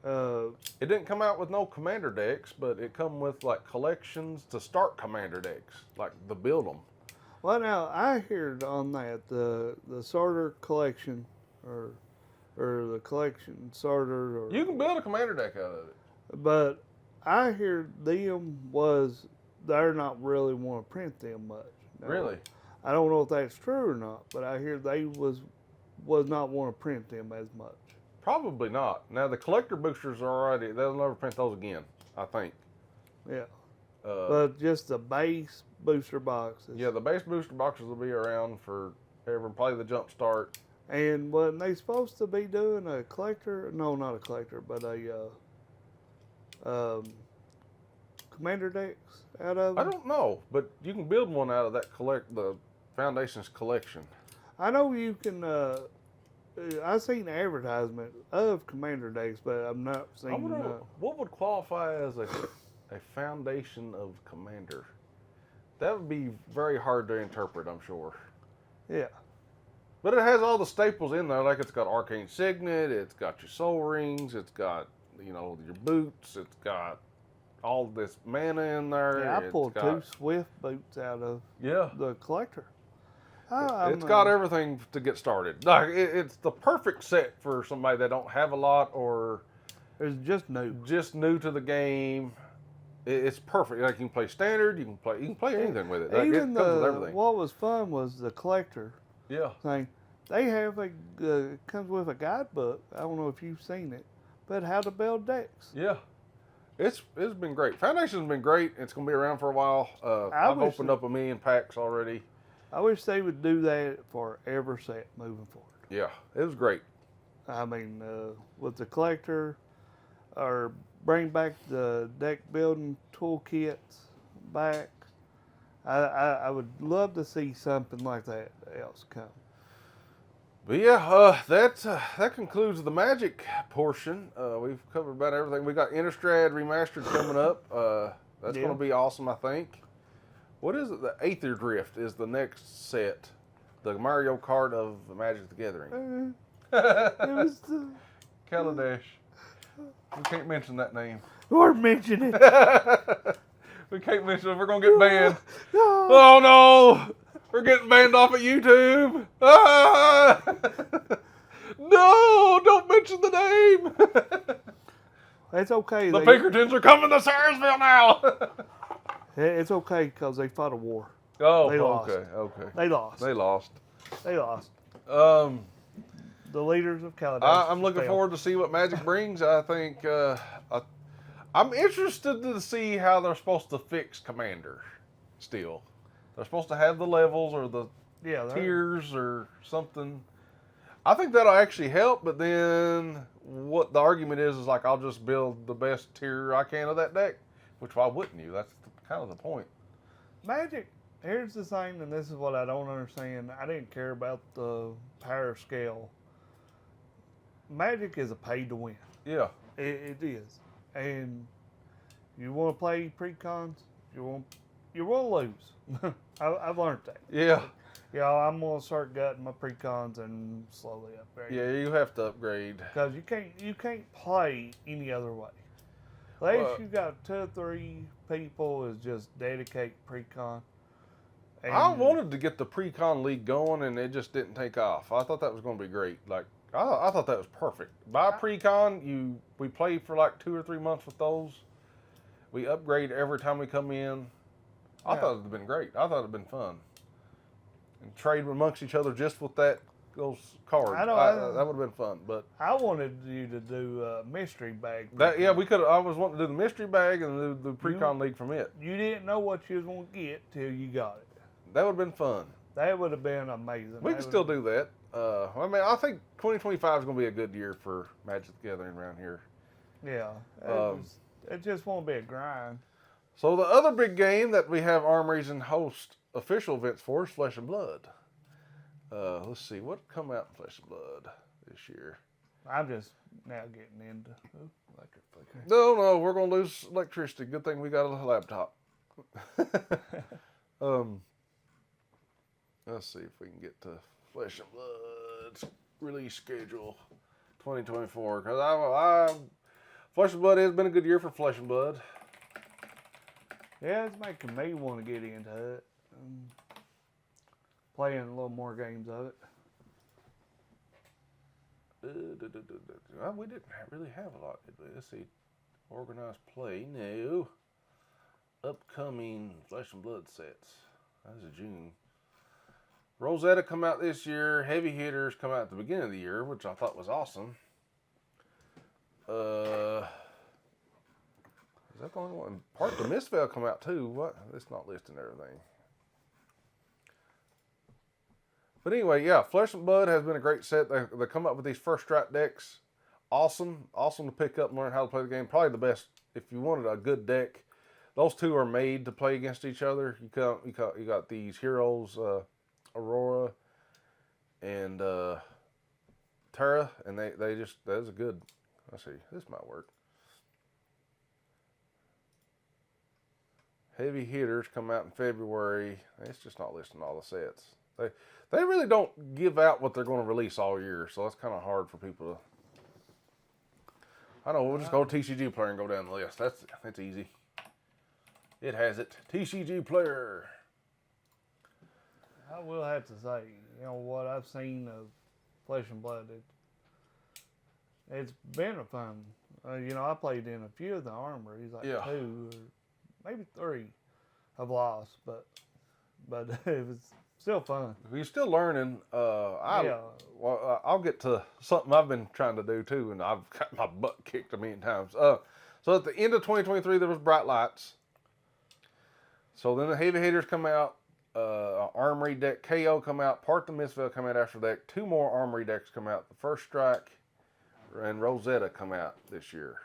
It didn't come out with no commander decks, but it come with like collections to start commander decks, like to build them. Well, now I heard on that the starter collection or the collection starter. You can build a commander deck out of it. But I hear they're not really want to print them much. Now, Really? I don't know if that's true or not, but I hear they was not want to print them as much. Probably not. Now the collector boosters are already, they'll never print those again, I think. Yeah. But just the base booster boxes. Yeah, the base booster boxes will be around forever, probably the jump start. And when they supposed to be doing a collector, no, not a collector, but a commander decks out of them? I don't know, but you can build one out of that the Foundation's collection. I know you can. I've seen advertisement of commander decks, but I've not seen. What would qualify as a foundation of commander? That would be very hard to interpret, I'm sure. Yeah. But it has all the staples in there. Like it's got Arcane Signet, it's got your soul rings, it's got, your boots, it's got all this mana in there. Yeah, I It's pulled got, 2 Swift boots out of yeah. the collector. It's got everything to get started. Like it's the perfect set for somebody that don't have a lot or It's just new to the game. It's perfect. Like you can play standard, you can play anything with it. Like, it comes with everything. What was fun was the collector Yeah. thing. They have it comes with a guidebook. I don't know if you've seen it, but how to build decks. Yeah. It's been great. Foundation's been great. It's gonna be around for a while. I've opened up 1 million packs already. I wish they would do that for every set moving forward. Yeah, it was great. I mean, with the collector, or bring back the deck building toolkits back. I would love to see something like that else come. But yeah, that concludes the Magic portion. We've covered about everything. We got Innistrad Remastered coming up. That's going to be awesome, I think. What is it? The Aether Drift is the next set. The Mario Kart of the Magic the Gathering. It was the Kaladesh. We can't mention that name. Or mention it. We can't mention it. We're going to get banned. Oh no! We're getting banned off of YouTube. Ah! No! Don't mention the name. It's okay. The Pinkertons are coming to Sayersville now. It's okay because they fought a war. Oh, They lost. okay. They lost. They lost. They lost. Um, The leaders of Kaladesh. I'm looking forward to see what Magic brings. I think I'm interested to see how they're supposed to fix Commander. Still, they're supposed to have the levels or the tiers or something. I think that'll actually help. But then what the argument is like I'll just build the best tier I can of that deck. Which why wouldn't you? That's kind of the point. Magic. Here's the thing, and this is what I don't understand. I didn't care about the power scale. Magic is a pay to win. Yeah. It is. And you want to play pre-cons, you want to lose. I've learned that. Yeah. Yeah, I'm going to start gutting my pre-cons and slowly upgrade. Yeah, you have to upgrade. Because you can't play any other way. Unless you got 2 or 3 people is just dedicate pre-con. I wanted to get the pre-con league going, and it just didn't take off. I thought that was going to be great. Like I thought that was perfect. By pre-con, we play for like 2 or 3 months with those. We upgrade every time we come in. I thought it would have been great. I thought it would have been fun. And trade amongst each other just with those cards. That would have been fun. But I wanted you to do a mystery bag. We could. I was wanting to do the mystery bag and do the pre-con league from it. You didn't know what you was going to get till you got it. That would have been fun. That would have been amazing. We can still do that. I think 2025 is going to be a good year for Magic the Gathering around here. Yeah. It just won't be a grind. So the other big game that we have Armories and host official events for is Flesh and Blood. Let's see, what come out in Flesh and Blood this year? I'm just now getting into electric flicker. No, we're going to lose electricity. Good thing we got a laptop. Let's see if we can get to Flesh and Blood's release schedule 2024. Because Flesh and Blood has been a good year for Flesh and Blood. Yeah, it's making me want to get into it. Playing a little more games of it. We didn't really have a lot, did we? Let's see. Organized play. No. Upcoming Flesh and Blood sets. That was June. Rosetta come out this year. Heavy Hitters come out at the beginning of the year, which I thought was awesome. Is that the only one? Part of the Mistveil come out too. What? It's not listing everything. But anyway, yeah, Flesh and Blood has been a great set. They come up with these first strike decks. Awesome to pick up and learn how to play the game. Probably the best if you wanted a good deck. Those two are made to play against each other. You got these heroes, Aurora and Terra, and that's a good. Let's see, this might work. Heavy Hitters come out in February. It's just not listing all the sets. They really don't give out what they're going to release all year, so that's kind of hard for people to. I know, we'll just go to TCG Player and go down the list. That's easy. It has it. TCG Player. I will have to say, you know what I've seen of Flesh and Blood, it's been a fun. You know, I played in a few of the armories, like 2 or maybe 3 I've lost, but it was still fun. You're still learning. Well, I'll get to something I've been trying to do too, and I've got my butt kicked a million times. So at the end of 2023, there was Bright Lights. So then the Heavy Hitters come out. Armory deck KO come out. Part the Mistvale come out after that. 2 more Armory decks come out. The First Strike and Rosetta come out this year.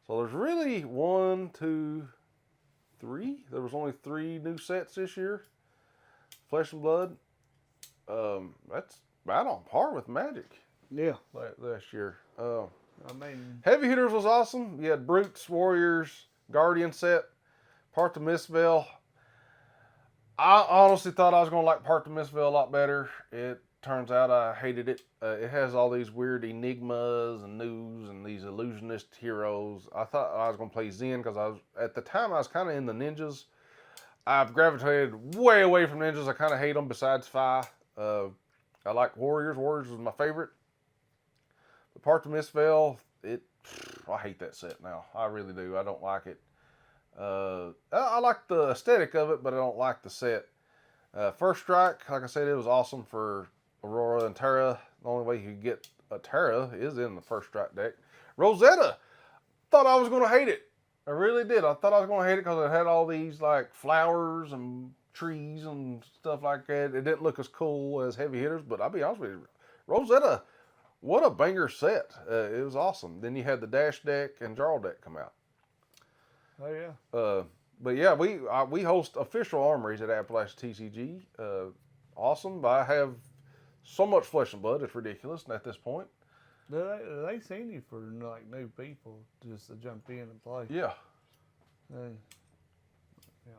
So there's really 1, 2, 3. There was only 3 new sets this year. Flesh and Blood. That's right on par with Magic. Yeah. Last year. I mean, Heavy Hitters was awesome. You had Brutes, Warriors, Guardian set, Part the Mistvale. I honestly thought I was going to like Part the Mistvale a lot better. It turns out I hated it. It has all these weird enigmas and news and these illusionist heroes. I thought I was going to play Zen because at the time I was kind of in the ninjas. I've gravitated way away from ninjas. I kind of hate them besides Fi. I like Warriors. Warriors was my favorite. The Part the Mistvale, I hate that set now. I really do. I don't like it. I like the aesthetic of it, but I don't like the set. First Strike, like I said, it was awesome for Aurora and Terra. The only way you could get a Terra is in the First Strike deck. Rosetta, thought I was going to hate it. I really did. I thought I was going to hate it because it had all these like flowers and trees and stuff like that. It didn't look as cool as Heavy Hitters, but I'll be honest with you, Rosetta, what a banger set. It was awesome. Then you had the Dash deck and Jarl deck come out. Oh yeah. But yeah, we host official armories at AppalachiaTCG. Awesome. I have so much Flesh and Blood, it's ridiculous at this point. They seen you for like new people just to jump in and play. Yeah.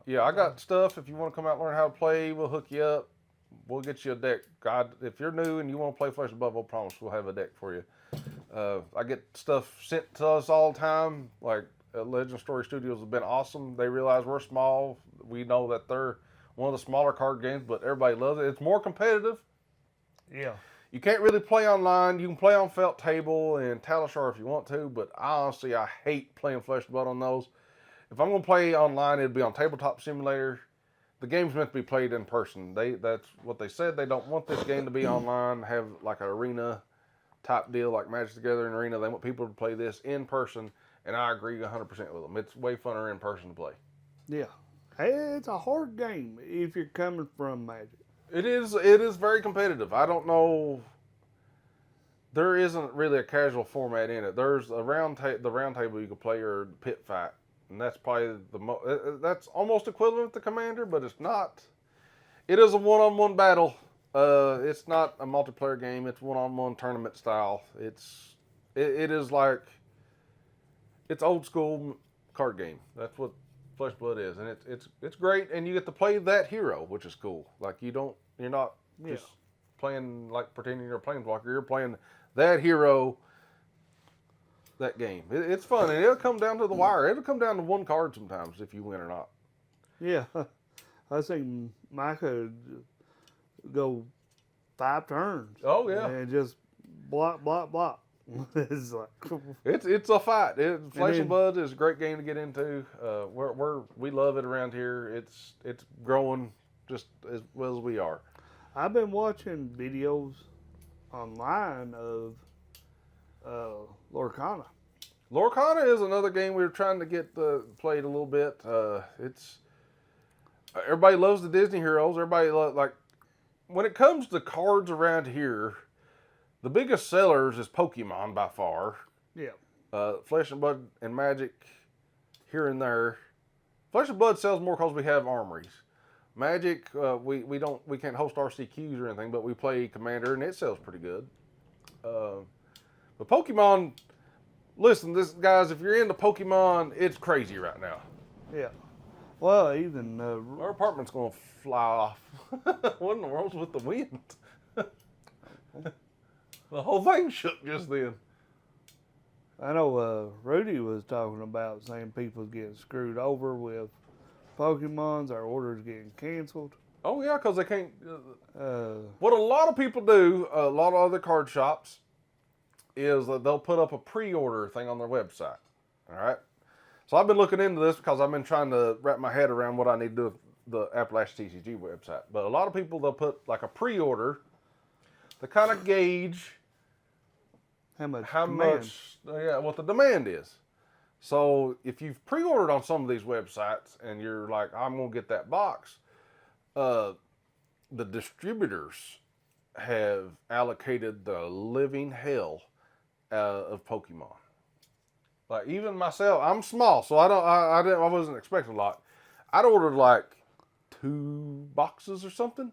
Yeah, I got stuff. If you want to come out and learn how to play, we'll hook you up. We'll get you a deck. God, if you're new and you want to play Flesh and Blood, we'll promise we'll have a deck for you. I get stuff sent to us all the time. Like Legend Story Studios have been awesome. They realize we're small. We know that they're one of the smaller card games, but everybody loves it. It's more competitive. Yeah. You can't really play online. You can play on Felt Table and Talishar if you want to, but honestly, I hate playing Flesh and Blood on those. If I'm going to play online, it'd be on Tabletop Simulator. The game's meant to be played in person. That's what they said. They don't want this game to be online, have like an arena type deal like Magic the Gathering Arena. They want people to play this in person, and I agree 100% with them. It's way funner in person to play. Yeah. It's a hard game if you're coming from Magic. It is very competitive. I don't know. There isn't really a casual format in it. There's the round table you can play or pit fight, and that's probably that's almost equivalent to Commander, but it's not. It is a one-on-one battle. It's not a multiplayer game. It's one-on-one tournament style. It is like it's old school card game. That's what Flesh Blood is, and it's great, and you get to play that hero, which is cool. Like you're not just playing like pretending you're a planeswalker. You're playing that hero, that game. It's fun, and it'll come down to the wire. It'll come down to one card sometimes if you win or not. Yeah, I think Micah go 5 turns. Oh yeah, and just block. It's like it's a fight. Flesh and Blood is a great game to get into. We love it around here. It's growing just as well as we are. I've been watching videos online of Lorcana. Lorcana is another game we were trying to get played a little bit. Everybody loves the Disney heroes. Everybody like when it comes to cards around here. The biggest sellers is Pokemon by far. Yeah. Flesh and Blood and Magic here and there. Flesh and Blood sells more because we have armories. Magic, we can't host RCQs or anything, but we play Commander and it sells pretty good. But Pokemon, listen, guys, if you're into Pokemon, it's crazy right now. Yeah. Well, even Our apartment's gonna fly off. What in the world's with the wind? The whole thing shook just then. I know Rudy was talking about saying people's getting screwed over with Pokemons, our orders getting canceled. Oh yeah, because they can't. Uh, What a lot of people do, a lot of other card shops, is that they'll put up a pre-order thing on their website. All right. So I've been looking into this because I've been trying to wrap my head around what I need to do with the AppalachiaTCG website. But a lot of people, they'll put like a pre-order to kind of gauge how much? what the demand is. So if you've pre-ordered on some of these websites and you're like, I'm gonna get that box, the distributors have allocated the living hell of Pokemon. Like even myself, I'm small, so I wasn't expecting a lot. I'd ordered like 2 boxes or something.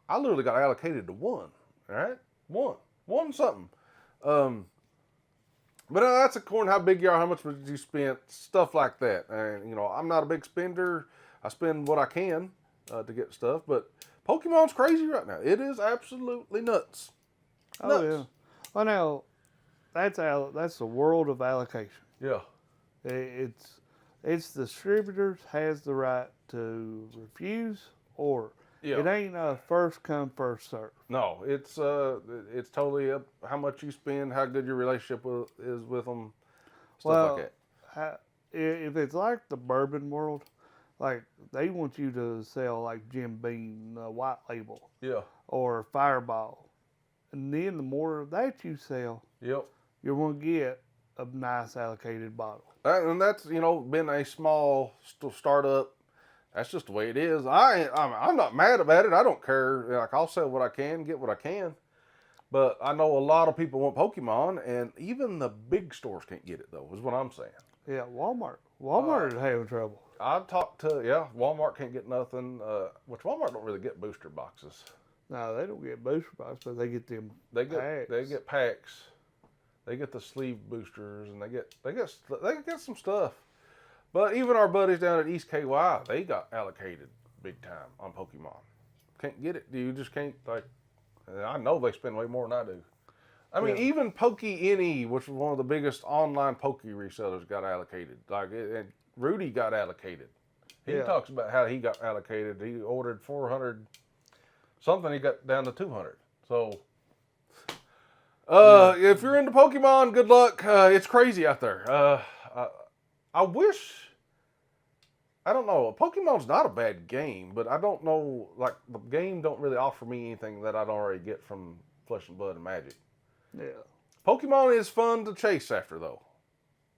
I literally got allocated to 1. All right, one something. But that's according to how big you are, how much you spent, stuff like that. And you know, I'm not a big spender. I spend what I can to get stuff, but Pokemon's crazy right now. It is absolutely nuts. Oh yeah. Well, now that's the world of allocation. Yeah. It's the distributors has the right to refuse, or it ain't a first come first serve. No, it's totally up how much you spend, how good your relationship is with them, stuff like that. If it's like the bourbon world, like they want you to sell like Jim Beam, White Label, or Fireball, and then the more of that you sell, you're going to get a nice allocated bottle. And that's been a small startup. That's just the way it is. I'm not mad about it. I don't care. Like I'll sell what I can, get what I can. But I know a lot of people want Pokemon, and even the big stores can't get it though. Is what I'm saying. Yeah, Walmart is having trouble. I've talked to Walmart can't get nothing. Which Walmart don't really get booster boxes. No, they don't get booster boxes, but they get them. They get packs. They get the sleeve boosters, and they get some stuff. But even our buddies down at East KY, they got allocated big time on Pokemon. Can't get it. You just can't, like, I know they spend way more than I do. I mean, even PokeNE, which was one of the biggest online Poke resellers, got allocated. Like, and Rudy got allocated. He talks about how he got allocated. He ordered 400 something, he got down to 200. So, if you're into Pokemon, good luck. It's crazy out there. I wish, I don't know, Pokemon's not a bad game, but I don't know, like, the game don't really offer me anything that I don't already get from Flesh and Blood and Magic. Yeah. Pokemon is fun to chase after, though.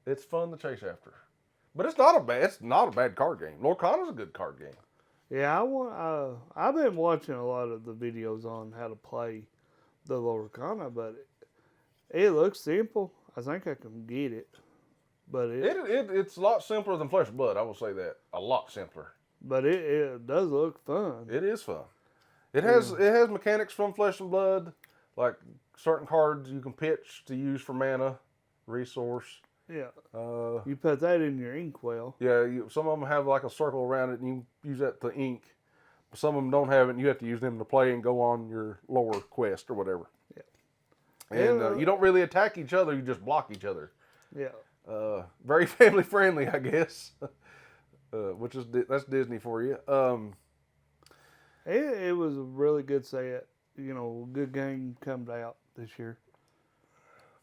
It's fun to chase after. But it's not a bad card game. Lorcana's a good card game. Yeah, I've been watching a lot of the videos on how to play the Lorcana, but it looks simple. I think I can get it. But it's a lot simpler than Flesh and Blood, I will say that. A lot simpler. But it does look fun. It is fun. It has mechanics from Flesh and Blood, like certain cards you can pitch to use for mana, resource. Yeah. You put that in your inkwell. Yeah, some of them have like a circle around it, and you use that to ink. Some of them don't have it, and you have to use them to play and go on your lower quest or whatever. Yeah. And you don't really attack each other; you just block each other. Yeah. Very family friendly, I guess. That's Disney for you. It was a really good set. Good game comes out this year.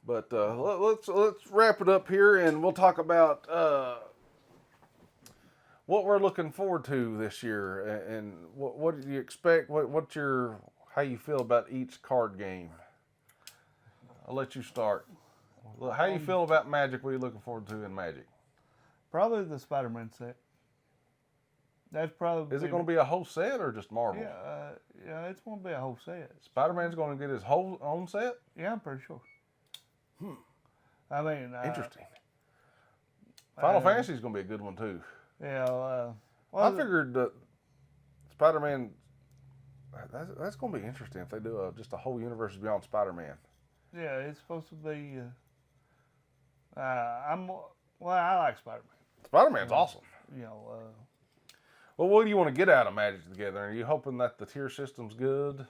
But let's wrap it up here, and we'll talk about what we're looking forward to this year, and what do you expect? How you feel about each card game? I'll let you start. How you feel about Magic? What are you looking forward to in Magic? Probably the Spider-Man set. That's probably. Is it going to be a whole set or just Marvel? Yeah, it's going to be a whole set. Spider-Man's going to get his whole own set? Yeah, I'm pretty sure. I mean, interesting. Final Fantasy is going to be a good one too. Yeah. I figured that Spider-Man. That's going to be interesting if they do just a whole universe beyond Spider-Man. Yeah, it's supposed to be. I like Spider-Man. Spider-Man's awesome. Well, what do you want to get out of Magic Together? Are you hoping that the tier system's good?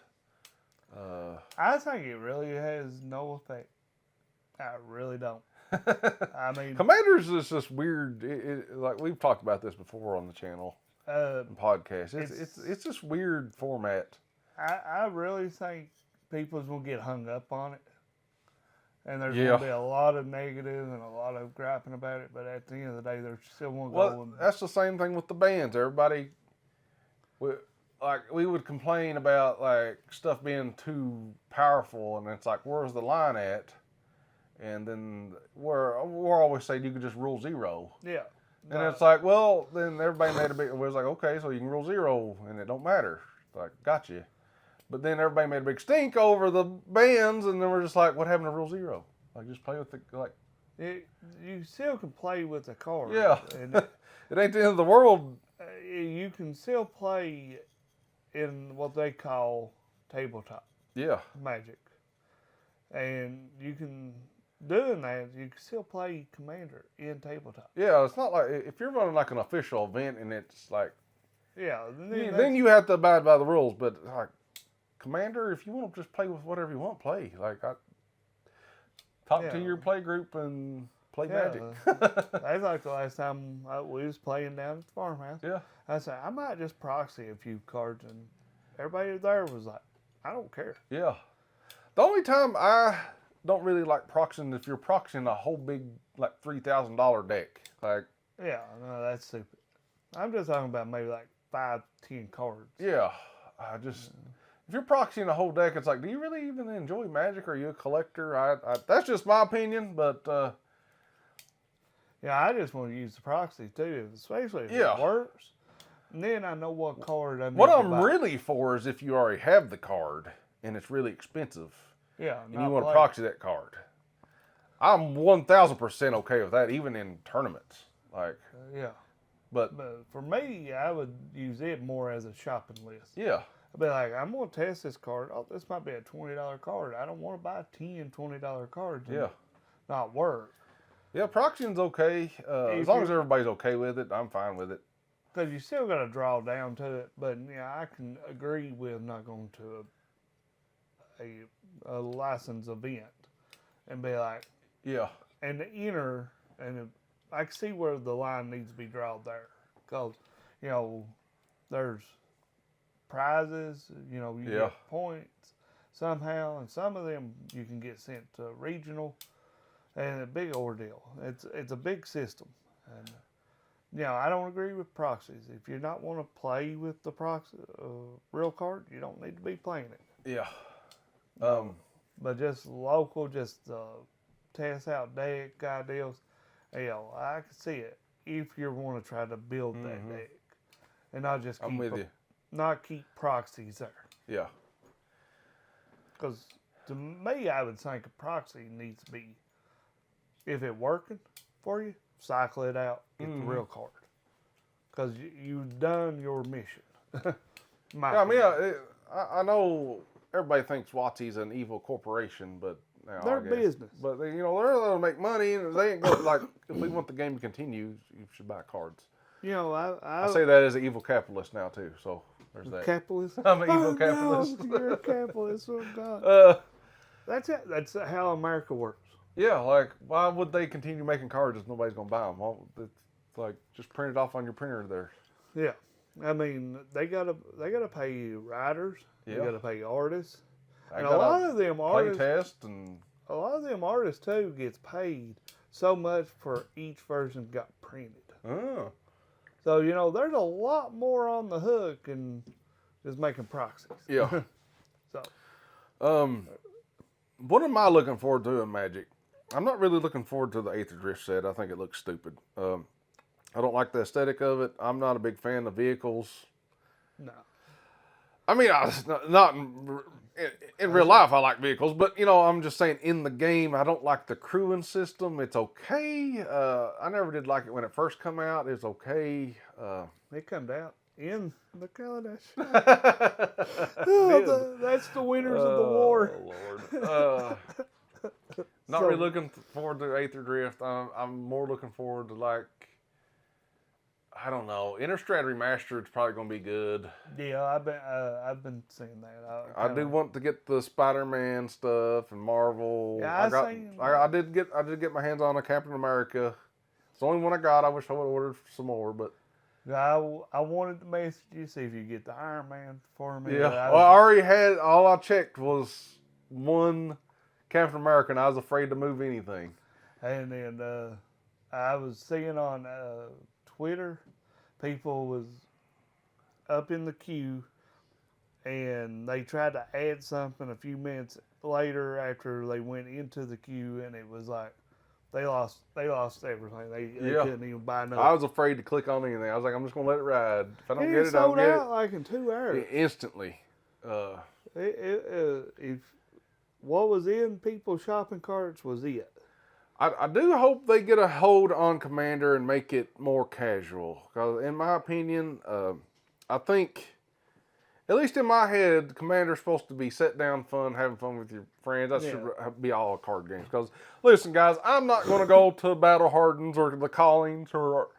I think it really has no effect. I really don't. I mean, Commanders is just weird. Like we've talked about this before on the channel and podcast. It's just weird format. I really think people's gonna get hung up on it, and there's gonna be a lot of negative and a lot of griping about it. But at the end of the day, they're still gonna go. Well, that's the same thing with the bands. Everybody, we would complain about like stuff being too powerful, and it's like, where's the line at? And then we're always saying you can just rule 0. Yeah. And it's like, well, then everybody made a big. It was like, okay, so you can rule 0, and it don't matter. Like, gotcha. But then everybody made a big stink over the bands, and then we're just like, what happened to rule 0? Like, just play with the like. You still can play with the card. Yeah. And it ain't the end of the world. You can still play in what they call tabletop. Yeah. Magic. And you can. Doing that, you can still play Commander in tabletop. Yeah, it's not like if you're running like an official event and it's like, yeah, then you have to abide by the rules. But like Commander, if you want to just play with whatever you want, play. Like talk to your play group and play Magic. That's like the last time we was playing down at the farmhouse. Yeah, I said I might just proxy a few cards, and everybody there was like, I don't care. Yeah, the only time I don't really like proxying if you're proxying a whole big like $3,000 deck. Like, yeah, no, that's stupid. I'm just talking about maybe like 5-10 cards. Yeah, if you're proxying a whole deck, it's like, do you really even enjoy Magic? Are you a collector? That's just my opinion, but yeah, I just want to use the proxy too, especially if it works. And then I know what card I need what to I'm buy. really for is if you already have the card and it's really expensive. Yeah, and you want to proxy that card. I'm 1,000% okay with that, even in tournaments. Like, yeah. But for me, I would use it more as a shopping list. Yeah. I'd be like, I'm going to test this card. Oh, this might be a $20 card. I don't want to buy 10 $20 cards and not work. Yeah, proxying's okay. As long as everybody's okay with it, I'm fine with it. Because you still got to draw down to it. But, yeah, I can agree with not going to a licensed event and be like, yeah, and the inner, and I can see where the line needs to be drawn there, because there's prizes, you get points somehow, and some of them you can get sent to regional, and a big ordeal. It's a big system, and I don't agree with proxies. If you not want to play with the proxy real card, you don't need to be playing it. Yeah. But just local, just test out deck ideas. I can see it if you want to try to build that deck, and not just keep proxies there. Yeah. Because to me, I would think a proxy needs to be, if it working for you, cycle it out, get the real card, because you've done your mission. I know everybody thinks WotC's an evil corporation, but they're business. But they're going to make money, and they ain't going like. If we want the game to continue, you should buy cards. I say that as an evil capitalist now too. So there's that. Capitalist. I'm an evil capitalist. No, you're a capitalist. Oh God. That's it. That's how America works. Yeah, like why would they continue making cards if nobody's going to buy them? Well, it's like just print it off on your printer there. Yeah, I mean they gotta pay writers. Yeah. They gotta pay artists. And a lot of them artists play test, and a lot of them artists too gets paid so much for each version got printed. Oh. So there's a lot more on the hook than just making proxies. Yeah. So. What am I looking forward to in Magic? I'm not really looking forward to the Aether Drift set. I think it looks stupid. I don't like the aesthetic of it. I'm not a big fan of vehicles. No. I mean, not in real life, I like vehicles, but I'm just saying in the game, I don't like the crewing system. It's okay. I never did like it when it first come out. It's okay. It comes out in the Kaladesh. Oh, that's the winners of the war. Oh, Lord. Not really looking forward to Aether Drift. I'm more looking forward to I don't know. Innistrad Remastered is probably going to be good. Yeah, I've been seeing that. I do want to get the Spider-Man stuff and Marvel. Yeah, I did get my hands on a Captain America. It's the only one I got. I wish I would have ordered some more, but I wanted to message you, see if you get the Iron Man for me. yeah. Well, I already had. All I checked was one Captain America, and I was afraid to move anything. And then I was seeing on Twitter, people was up in the queue, and they tried to add something a few minutes later after they went into the queue, and it was like they lost everything. They couldn't even buy nothing. I was afraid to click on anything. I was like, I'm just gonna let it ride. If I don't get it, I sold don't get out it. like in 2 hours. Instantly. If what was in people's shopping carts was it. I do hope they get a hold on Commander and make it more casual. Because in my opinion, I think, at least in my head, Commander's supposed to be sit down fun, having fun with your friends. That should be all card games. Because, listen, guys, I'm not going to go to Battle Hardens or the Callings or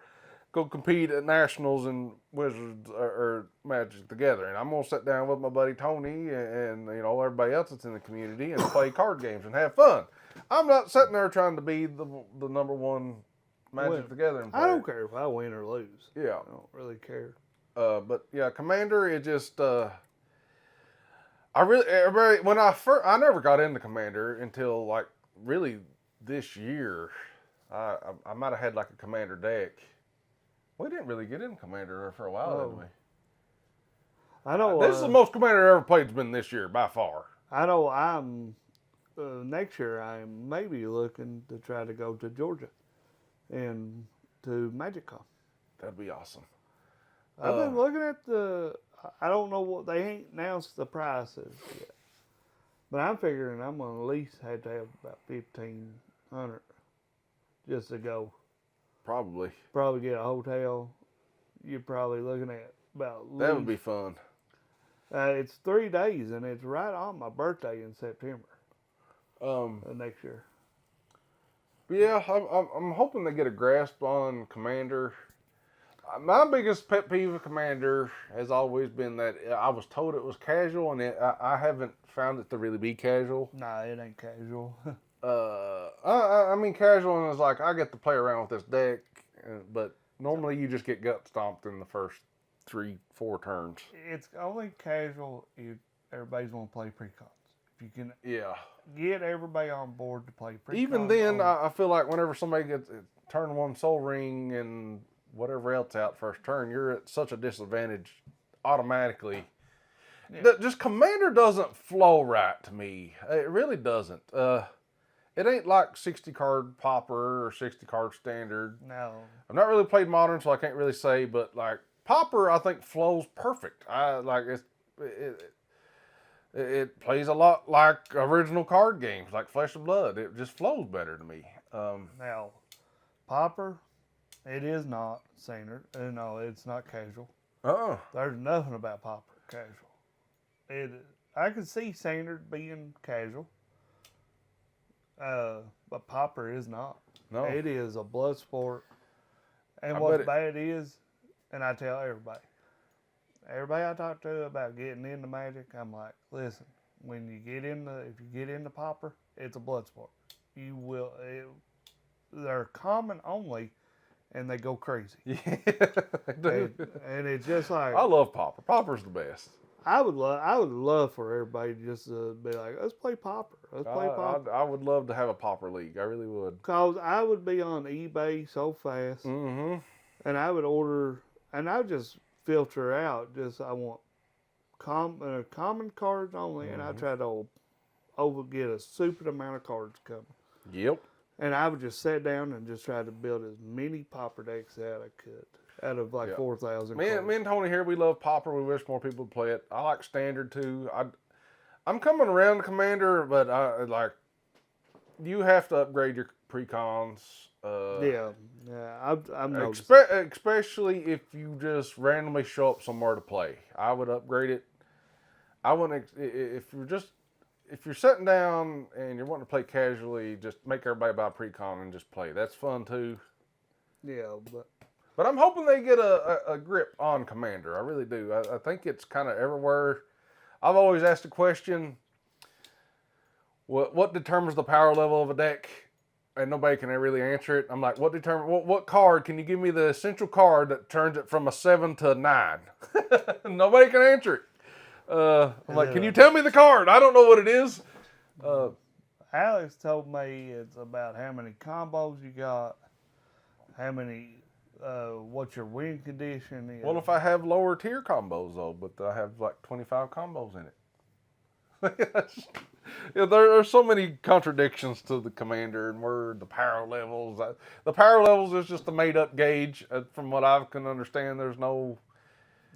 go compete at Nationals and Wizards or Magic together. And I'm going to sit down with my buddy Tony and everybody else that's in the community and play card games and have fun. I'm not sitting there trying to be the number one Magic the Gathering player. I don't care if I win or lose. Yeah. I don't really care. But yeah, Commander, it just I never got into Commander until like really this year. I might have had like a Commander deck. We didn't really get into Commander for a while, did we? I know this is the most Commander I ever played's been this year by far. I know I'm next year I'm maybe looking to try to go to Georgia and to MagicCon. That'd be awesome. I've been looking at I don't know what they ain't announced the prices yet, but I'm figuring I'm gonna at least have to have about 1,500 just to go. Probably Get a hotel. You're probably looking at about. That would be fun. It's 3 days and it's right on my birthday in September. Next year. But yeah, I'm hoping they get a grasp on Commander. My biggest pet peeve of Commander has always been that I was told it was casual, and I haven't found it to really be casual. Nah, it ain't casual. I mean casual, and it's like I get to play around with this deck, but normally you just get gut stomped in the first 3-4 turns. It's only casual if everybody's gonna play precons. If you can get everybody on board to play precons. Even then, I feel like whenever somebody gets turn 1 Soul Ring and whatever else out first turn, you're at such a disadvantage automatically. Yeah. Just Commander doesn't flow right to me. It really doesn't. It ain't like 60 card Pauper or 60 card Standard. No. I've not really played Modern, so I can't really say, but like Pauper, I think flows perfect. It plays a lot like original card games, like Flesh and Blood. It just flows better to me. Now, Pauper, it is not standard. No, it's not casual. There's nothing about Pauper casual. I could see standard being casual, but Pauper is not. No, it is a blood sport. And what's bad is, and I tell everybody I talk to about getting into Magic, I'm like, listen, if you get into Pauper, it's a blood sport. They're common only. And they go crazy. Yeah, they do. And it's just like, I love Pauper. Pauper's the best. I would love for everybody just to be like, let's play Pauper. Let's play Pauper. I would love to have a Pauper league. I really would. Cause I would be on eBay so fast, and I would order, and I would just filter out. I want common cards only, and I try to get a stupid amount of cards coming. Yep. And I would just sit down and just try to build as many Pauper decks as I could out of 4,000 cards. Me and Tony here, we love Pauper. We wish more people would play it. I like Standard too. I'm coming around to Commander, but you have to upgrade your precons. I'm noticing. Especially if you just randomly show up somewhere to play. I would upgrade it. I wouldn't if you're sitting down and you're wanting to play casually, just make everybody buy a precon and just play. That's fun too. Yeah, but But I'm hoping they get a grip on Commander. I really do. I think it's kind of everywhere. I've always asked the question, what determines the power level of a deck? And nobody can really answer it. I'm like, what card? Can you give me the essential card that turns it from a 7 to a 9? Nobody can answer it. I'm like, can you tell me the card? I don't know what it is. Alex told me it's about how many combos you got, how many, what your win condition is. Well, if I have lower tier combos though, but I have like 25 combos in it. Yeah, there's so many contradictions to the Commander and where the power levels. The power levels is just a made up gauge. From what I can understand, there's no.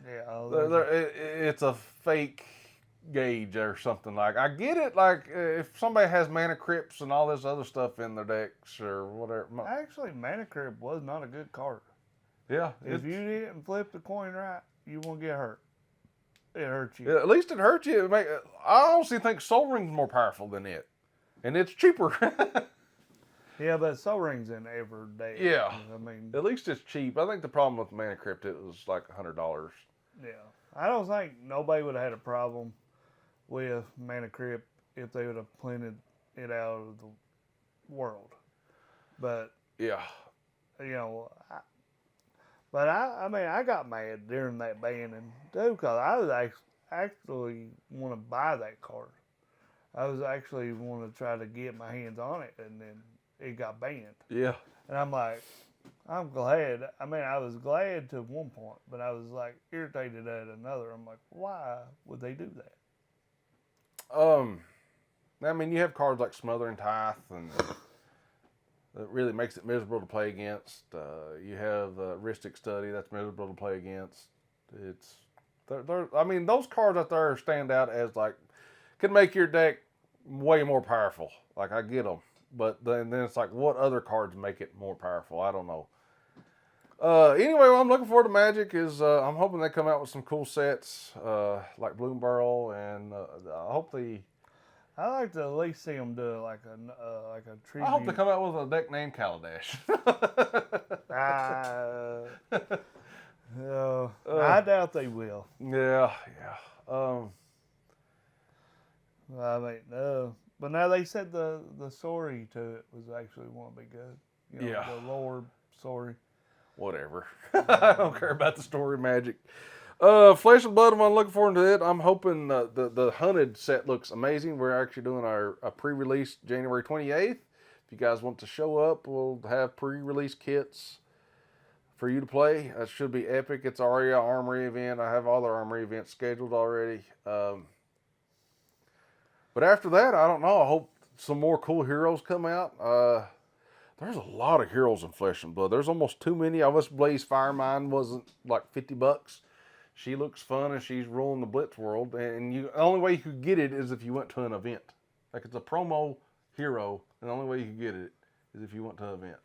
Yeah, it's a fake gauge or something. Like, I get it. Like, if somebody has mana crypts and all this other stuff in their decks or whatever. actually, Mana Crypt was not a good card. Yeah. If you didn't flip the coin right, you won't get hurt. It hurts you. Yeah, at least it hurts you. I honestly think Soul Ring's more powerful than it, and it's cheaper. Yeah, but Soul Ring's in every day. Yeah. I mean, at least it's cheap. I think the problem with Mana Crypt, it was like $100. Yeah. I don't think nobody would have had a problem with Mana Crypt if they would have planted it out of the world. But, Yeah. you know, I mean, I got mad during that banning too, because I was actually want to buy that card. I was actually want to try to get my hands on it, and then it got banned. Yeah. And I'm like, I'm glad. I mean, I was glad to one point, but I was like irritated at another. I'm like, why would they do that? I mean, you have cards like Smothering Tithe, and that really makes it miserable to play against. You have Ristic Study, that's miserable to play against. I mean, those cards out there stand out as like, could make your deck way more powerful. Like, I get them. But then it's like, what other cards make it more powerful? I don't know. Anyway, what I'm looking forward to Magic is I'm hoping they come out with some cool sets like Bloom Burrow, and I hope I like to at least see them do like a tribute. I hope they come out with a deck named Kaladesh. I doubt they will. Yeah. I mean, but now they said the story to it was actually want to be good. You know, the lore story. Whatever. I don't care about the story Magic. Flesh and Blood, I'm looking forward to it. I'm hoping the Hunted set looks amazing. We're actually doing a pre-release January 28th. If you guys want to show up, we'll have pre-release kits for you to play. That should be epic. It's already an Armory event. I have all the Armory events scheduled already. But after that, I don't know. I hope some more cool heroes come out. There's a lot of heroes in Flesh and Blood. There's almost too many. I wish Blaze Firemine wasn't like $50. She looks fun and she's ruling the Blitz world. And the only way you could get it is if you went to an event. Like, it's a promo hero, and the only way you could get it is if you went to an event.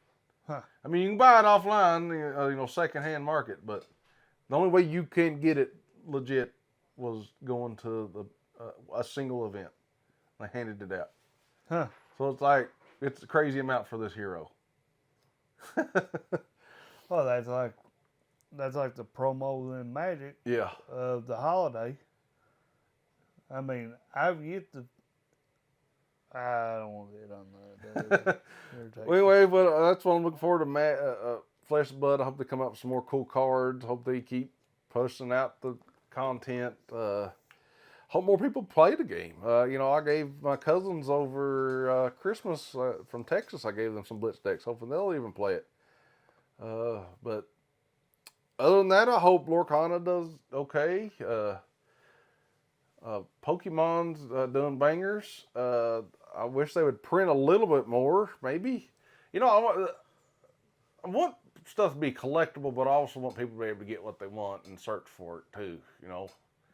Huh. I mean, you can buy it offline, secondhand market, but the only way you can get it legit was going to a single event. They handed it out. Huh. So it's a crazy amount for this hero. Well, that's like the promo in Magic. Yeah. Of the holiday. I mean, I've yet to. I don't want to get on that. Well, anyway, but that's what I'm looking forward to. Flesh and Blood. I hope they come up with some more cool cards. Hope they keep posting out the content. Hope more people play the game. I gave my cousins over Christmas from Texas, I gave them some Blitz decks. Hopefully they'll even play it. But other than that, I hope Lorcana does okay. Pokemon's doing bangers. I wish they would print a little bit more, maybe. I want stuff to be collectible, but I also want people to be able to get what they want and search for it too,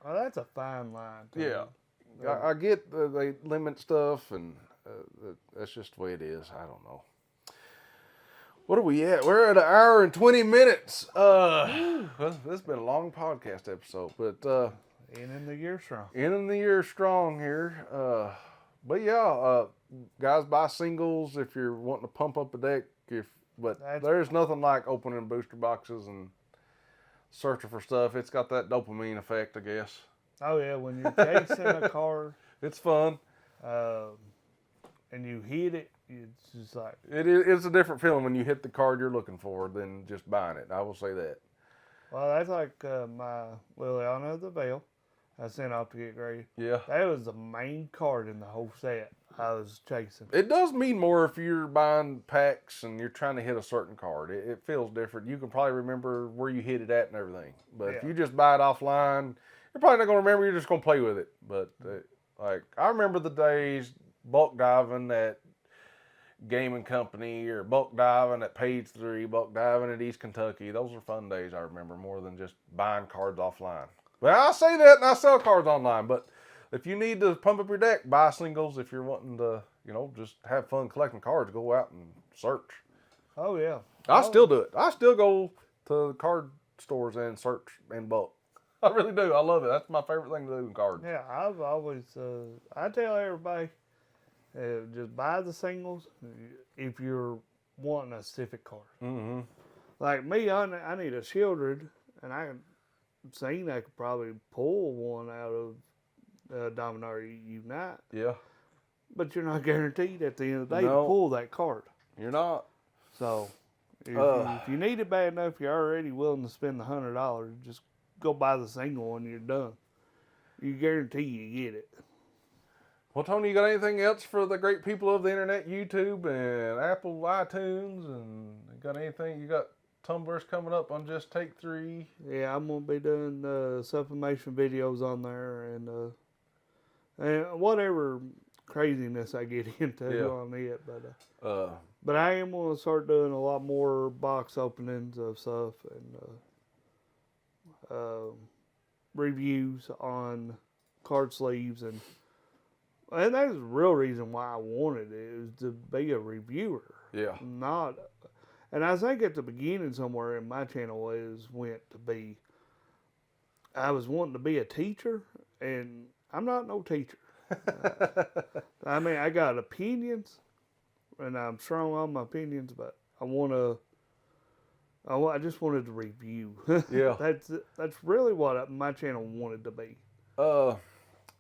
Oh, that's a fine line. Yeah. I get they limit stuff, and that's just the way it is. I don't know. What are we at? We're at 1 hour and 20 minutes. This has been a long podcast episode, but ending the year strong. Ending the year strong here. But yeah, guys, buy singles if you're wanting to pump up a deck. If But That's- there's nothing like opening booster boxes and searching for stuff. It's got that dopamine effect, I guess. Oh yeah, when you're chasing a card It's fun. and you hit it, it's just like, It's a different feeling when you hit the card you're looking for than just buying it. I will say that. well, that's like my Liliana of the Veil I sent off to get graded. Yeah. That was the main card in the whole set I was chasing. It does mean more if you're buying packs and you're trying to hit a certain card. It feels different. You can probably remember where you hit it at and everything. But if Yeah. you just buy it offline, you're probably not going to remember. You're just going to play with it. But like I remember the days bulk diving at Game and Company or bulk diving at Page 3, bulk diving at East Kentucky. Those are fun days I remember more than just buying cards offline. Well, I say that and I sell cards online, but if you need to pump up your deck, buy singles. If you're wanting to, just have fun collecting cards, go out and search. Oh yeah. I still do it. I still go to card stores and search in bulk. I really do. I love it. That's my favorite thing to do in cards. Yeah, I've always, I tell everybody, just buy the singles if you're wanting a specific card. Mm-hmm. Like me, I need a Shieldred, and I could probably pull one out of Dominaria Unite, Yeah. but you're not guaranteed at the end of the day No. to pull that card. You're not. So if you need it bad enough, you're already willing to spend the $100. Just go buy the single and you're done. You guarantee you get it. Well, Tony, you got anything else for the great people of the internet, YouTube and Apple iTunes, and you got anything? You got tumblers coming up on Just Take 3. Yeah, I'm gonna be doing sublimation videos on there and whatever craziness I get into on it. But I am gonna start doing a lot more box openings of stuff and reviews on card sleeves and that's the real reason why I wanted it, is to be a reviewer. Yeah. And I think at the beginning somewhere in my channel I was wanting to be a teacher, and I'm not no teacher. I mean, I got opinions, and I'm strong on my opinions, but I just wanted to review. Yeah. That's really what my channel wanted to be.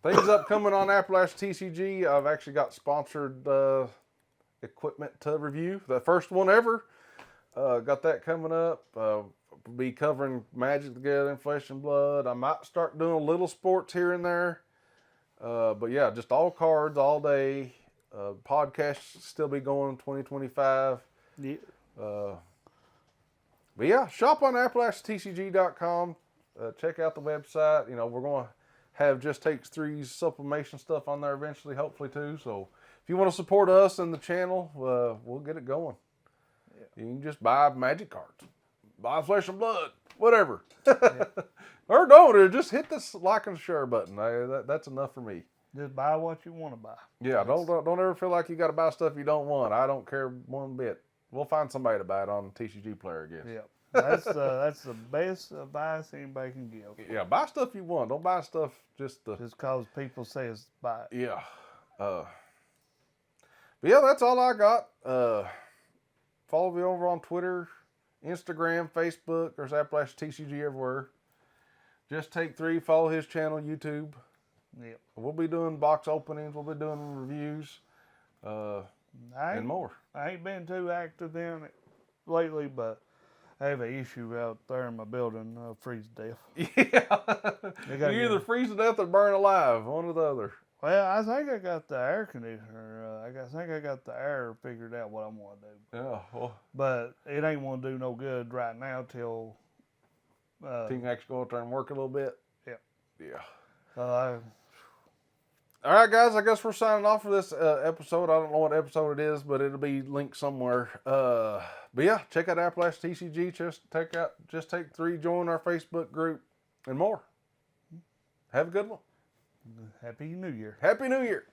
Things upcoming on AppalachiaTCG. I've actually got sponsored equipment to review. The first one ever. Got that coming up. Be covering Magic the Gathering, Flesh and Blood. I might start doing a little sports here and there. But yeah, just all cards all day. Podcasts still be going in 2025. Yeah. But yeah, shop on AppalachiaTCG.com. Check out the website. We're going to have Just Takes 3's sublimation stuff on there eventually, hopefully too. So if you want to support us and the channel, we'll get it going. Yeah. You can just buy Magic cards, buy Flesh and Blood, whatever. Yeah. Or don't, or just hit this like and share button. That's enough for me. Just buy what you want to buy. Yeah, don't ever feel like you got to buy stuff you don't want. I don't care one bit. We'll find somebody to buy it on TCG Player, I guess. Yeah. That's the best advice anybody can give. Yeah, buy stuff you want. Don't buy stuff just cause people say it's buy it. Yeah. But yeah, that's all I got. Follow me over on Twitter, Instagram, Facebook. There's AppalachiaTCG everywhere. Just Take 3. Follow his channel, YouTube. Yeah. We'll be doing box openings. We'll be doing reviews. And more. I ain't been too active in it lately, but I have an issue out there in my building. I'll freeze to death. Yeah. You either freeze to death or burn alive. One or the other. Well, I think I got the air conditioner. I think I got the air figured out what I'm going to do. Yeah. Well, but it ain't going to do no good right now till... you can actually go out there and work a little bit. Yeah. Yeah. All right, guys. I guess we're signing off for this episode. I don't know what episode it is, but it'll be linked somewhere. But yeah, check out AppalachiaTCG. Just Take 3. Join our Facebook group and more. Have a good one. Happy New Year. Happy New Year.